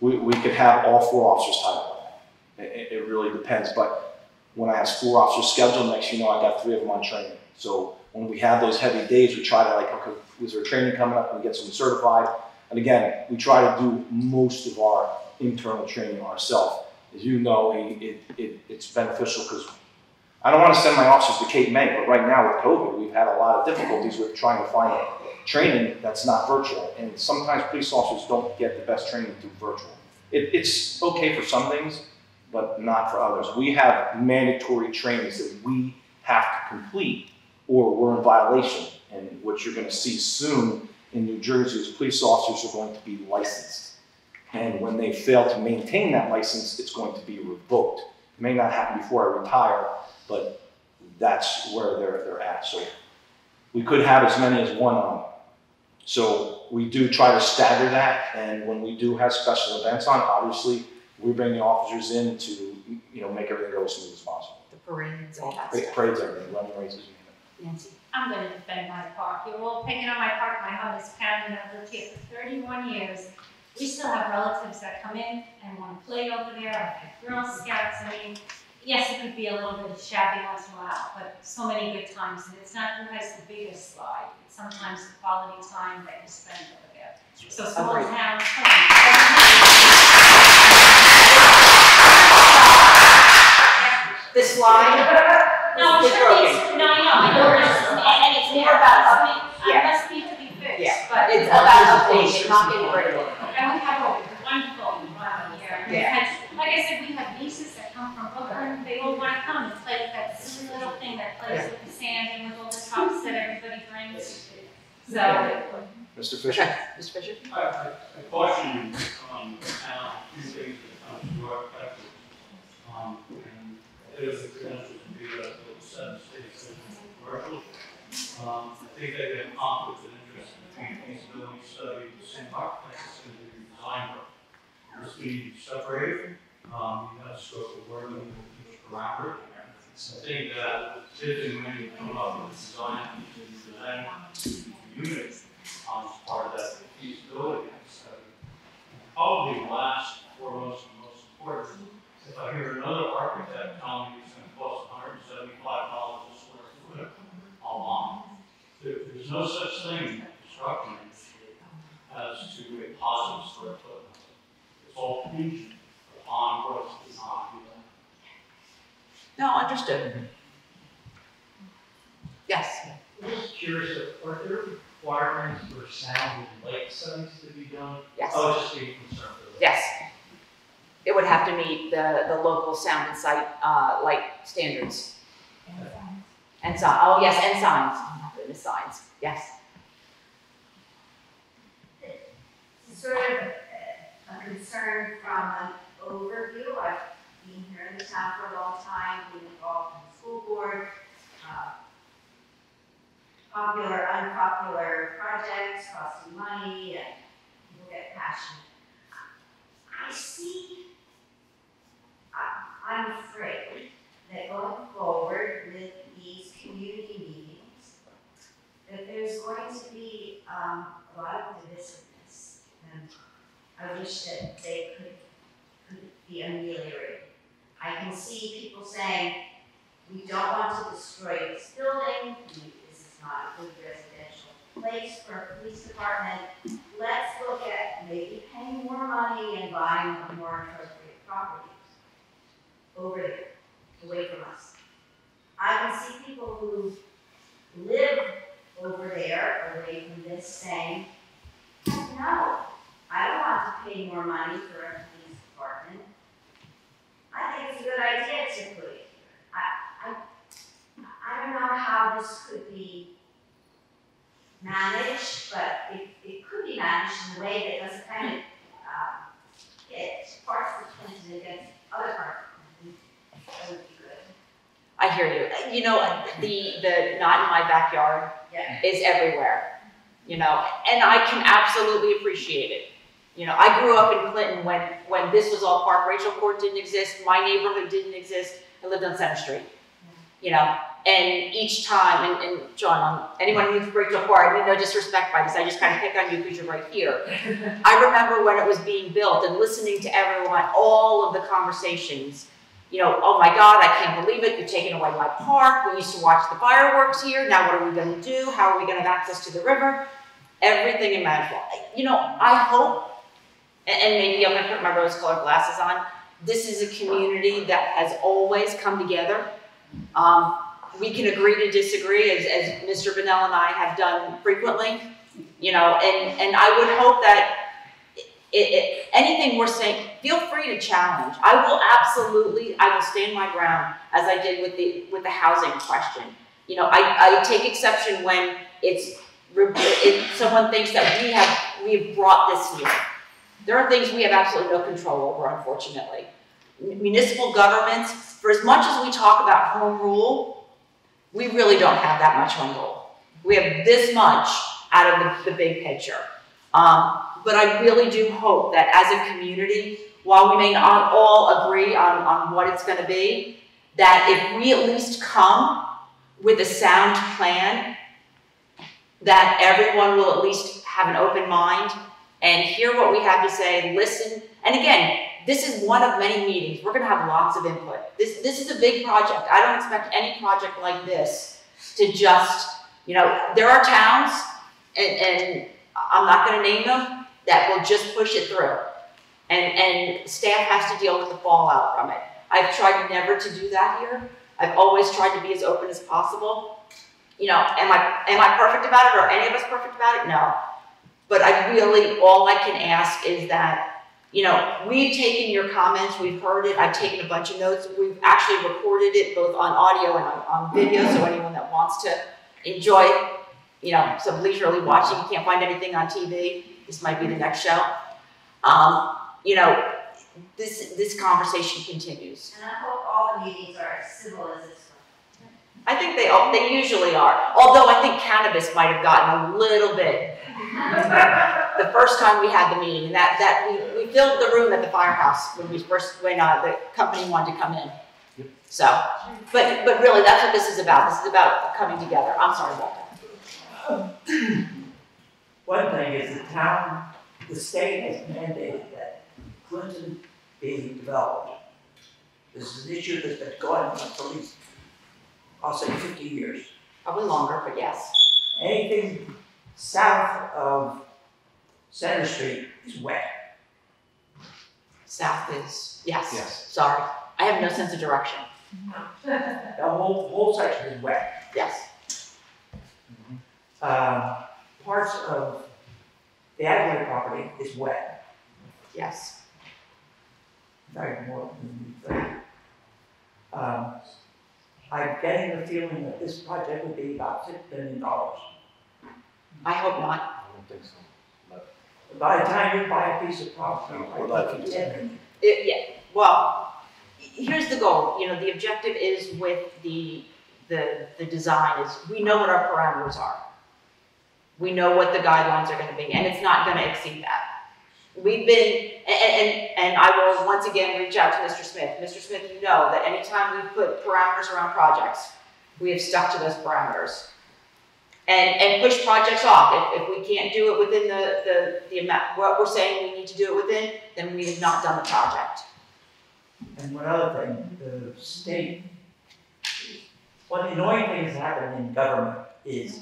we could have all 4 officers tied up. It really depends. But when I have 4 officers scheduled, next I got 3 of them on training. So when we have those heavy days, we try to okay, is there training coming up? We get someone certified. And again, we try to do most of our internal training ourselves. As you know, it's beneficial because I don't want to send my officers to Cape May, but right now with COVID, we've had a lot of difficulties with trying to find training that's not virtual. And sometimes police officers don't get the best training through virtual. It's okay for some things, but not for others. We have mandatory trainings that we have to complete or we're in violation. And what you're going to see soon in New Jersey is police officers are going to be licensed. And when they fail to maintain that license, it's going to be revoked. It may not happen before I retire, but that's where they're at. So we could have as many as one on. So we do try to stagger that, and when we do have special events on, obviously we bring the officers in to make everything go as smooth as possible. The parades, all that stuff. Parades, everything, running races. Nancy? I'm going to defend my park. You're all picking on my park. My home is Karen, and I've lived here for 31 years. We still have relatives that come in and want to play over there. I've had Girl Scouts. I mean, yes, it could be a little bit shabby once in a while, but so many good times. And it's not who has the biggest slide. It's sometimes the quality time that you spend over there. So small towns, come on. The slide? No, it's broken. And it's more about must need to be fixed. Yeah, but it's about updating, not getting rid of it. And we have a wonderful environment here. And we've had, like I said, we have nieces that come from Brooklyn. They all want to come and play with that silly little thing that plays with the sand and with all the tops that everybody brings. So. Mr. Fisher? Mr. Fisher? I caution you on a few things that comes to our practice. And there's a credential to be the 7 states commercial. I think they have conflict of interest between feasibility study, the same architects, and the design work. This being separated, you have scope of work with each parameter. I think that if and when you come up with a design, you can present unit as part of that feasibility study. Probably last, foremost, and most important, if I hear another architect telling me it's going to cost $175 a square foot a lot, there's no such thing in construction as to a positive square foot. It's all contingent upon what's designed. No, understood. Yes. I'm just curious, are there requirements for sound and light studies to be done? Yes. I was just being concerned for that. Yes. It would have to meet the local sound and sight light standards. And signs. Oh, yes, and signs. Oh, my goodness, signs. Yes. Sort of a concern from an overview. I've been here in the town for a long time, been involved in the school board, popular, unpopular projects costing money, and people get passionate. I'm afraid that going forward with these community meetings, that there's going to be a lot of divisiveness. And I wish that they could be ameliorated. I can see people saying, we don't want to destroy this building, this is not a good residential place for a police department. Let's look at maybe paying more money and buying more appropriate properties over there, away from us. I can see people who live over there, away from this, saying, no, I don't want to pay more money for a police department. I think it's a good idea to put it here. I don't know how this could be managed, but it could be managed in a way that doesn't kind of hit parts of Clinton against other parts of Clinton. That would be good. I hear you. You know, the not in my backyard is everywhere. You know, and I can absolutely appreciate it. You know, I grew up in Clinton when this was all Park Rachel Court didn't exist, my neighborhood didn't exist. I lived on Center Street. You know, and each time, and John, anyone who's Rachel Court, I mean no disrespect by this, I just kind of pick on you because you're right here. I remember when it was being built and listening to everyone, all of the conversations. You know, oh my God, I can't believe it, you're taking away my park. We used to watch the fireworks here. Now what are we going to do? How are we going to have access to the river? Everything imaginable. You know, I hope, and maybe I'm going to put my rose-colored glasses on, this is a community that has always come together We can agree to disagree, as Mr. Vanell and I have done frequently, you know, and I would hope that anything we're saying, feel free to challenge. I will stand my ground, as I did with the housing question. You know, I take exception when someone thinks that we've brought this here. There are things we have absolutely no control over, unfortunately. Municipal governments, for as much as we talk about home rule, we really don't have that much home rule. We have this much out of the big picture. But I really do hope that as a community, while we may not all agree on what it's gonna be, that if we at least come with a sound plan, that everyone will at least have an open mind and hear what we have to say, listen. And again, this is one of many meetings. We're gonna have lots of input. This is a big project. I don't expect any project like this to just, you know, there are towns, and I'm not gonna name them, that will just push it through. And staff has to deal with the fallout from it. I've tried never to do that here. I've always tried to be as open as possible. You know, am I perfect about it, or any of us perfect about it? No. But all I can ask is that, you know, we've taken your comments, we've heard it, I've taken a bunch of notes, we've actually recorded it both on audio and on video, so anyone that wants to enjoy, you know, some leisurely watching, you can't find anything on TV, this might be the next show. You know, this conversation continues. And I hope all the meetings are as civil as this one. I think they usually are, although I think cannabis might have gotten a little bit the first time we had the meeting, and that we filled the room at the firehouse when the company wanted to come in. Yep. So, but really, that's what this is about. This is about coming together. I'm sorry, Walter. One thing is the state has mandated that Clinton be developed. This is an issue that's been going on for at least, I'll say 50 years. Probably longer, but yes. Anything south of Center Street is wet. South is, yes. Yes. Sorry. I have no sense of direction. The whole section is wet. Yes. Parts of the Adelaide property is wet. Yes. Very more than you think. I'm getting the feeling that this project would be about $6 billion. I hope not. I don't think so. But By the time you buy a piece of property, We're like lucky. 10 million. Yeah. Well, here's the goal. You know, the objective is with the design is we know what our parameters are. We know what the guidelines are going to be, and it's not going to exceed that. We've been, and I will once again reach out to Mr. Smith. Mr. Smith, you know that anytime we put parameters around projects, we have stuck to those parameters. And push projects off. If we can't do it within the amount, what we're saying we need to do it within, then we have not done the project. And one other thing, the state, one of the annoying things that happen in government is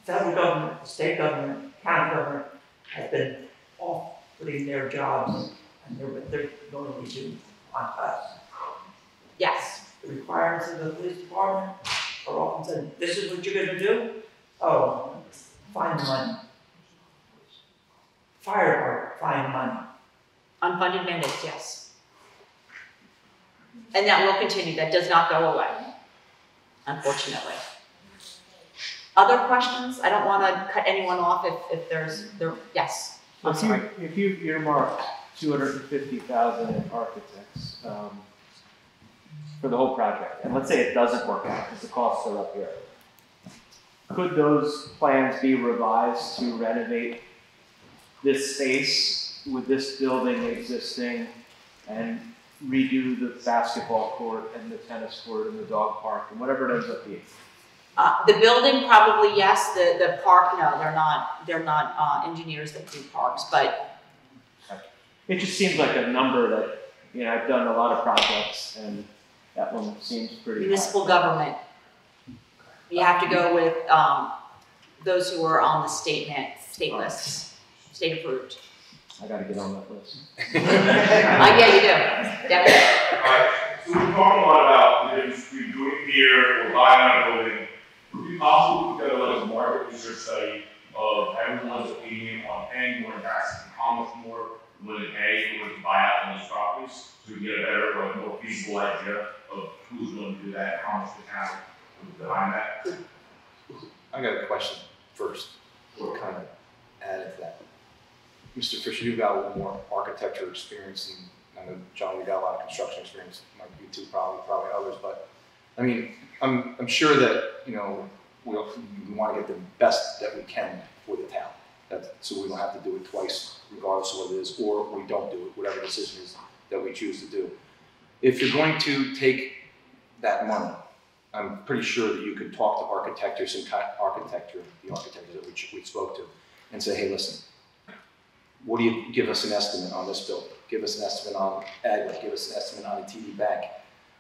federal government, state government, county government has been off putting their jobs and they're normally do on us. Yes. The requirements of the police department are often said, this is what you're gonna do? Oh, find the money. Fire department, find money. Unfunded mandates, yes. And that will continue. That does not go away, unfortunately. Other questions? I don't want to cut anyone off if yes. I'm sorry. If you earmarked 250,000 in architects for the whole project, and let's say it doesn't work out because the costs are up here, could those plans be revised to renovate this space with this building existing and redo the basketball court and the tennis court and the dog park and whatever it ends up being? The building, probably yes. The park, no, they're not engineers that do parks, but. It just seems like a number that, you know, I've done a lot of projects and that one seems pretty Municipal high. government. You have to go with those who are on the state list, state approved. I gotta get on that list. Yeah, you do, definitely. So we're talking a lot about the the difference between doing it here or buying a building. Would it be possible to put together like a market research study of everyone's opinion on paying more in taxes and how much more willing to pay in order to buy out on these properties? So we get a better or more feasible idea of who's willing to do that, and how much the town is behind that. I got a question first, kind of added to that. Mr. Fisher, you've got a little more architecture experience, and I know John, you've got a lot of construction experience, might be too, probably others, but I mean, I'm sure that, you know, we want to get the best that we can for the town. So we don't have to do it twice, regardless of what it is, or we don't do it, whatever decision is that we choose to do. If you're going to take that money, I'm pretty sure that you could talk to the architects that we spoke to, and say, hey, listen, what do you give us an estimate on this building? Give us an estimate on Aglet, give us an estimate on a TD Bank.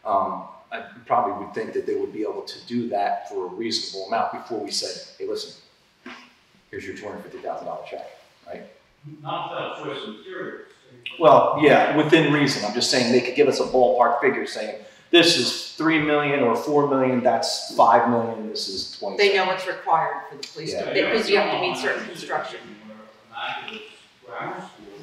I probably would think that they would be able to do that for a reasonable amount before we said, hey, listen, here's your $250,000 check, right? Not without choice of materials. Well, yeah, within reason. I'm just saying they could give us a ballpark figure saying, this is 3 million or 4 million, that's 5 million, this is 20. They know what's required for the police, because you have to meet certain construction. Immaculate grammar school,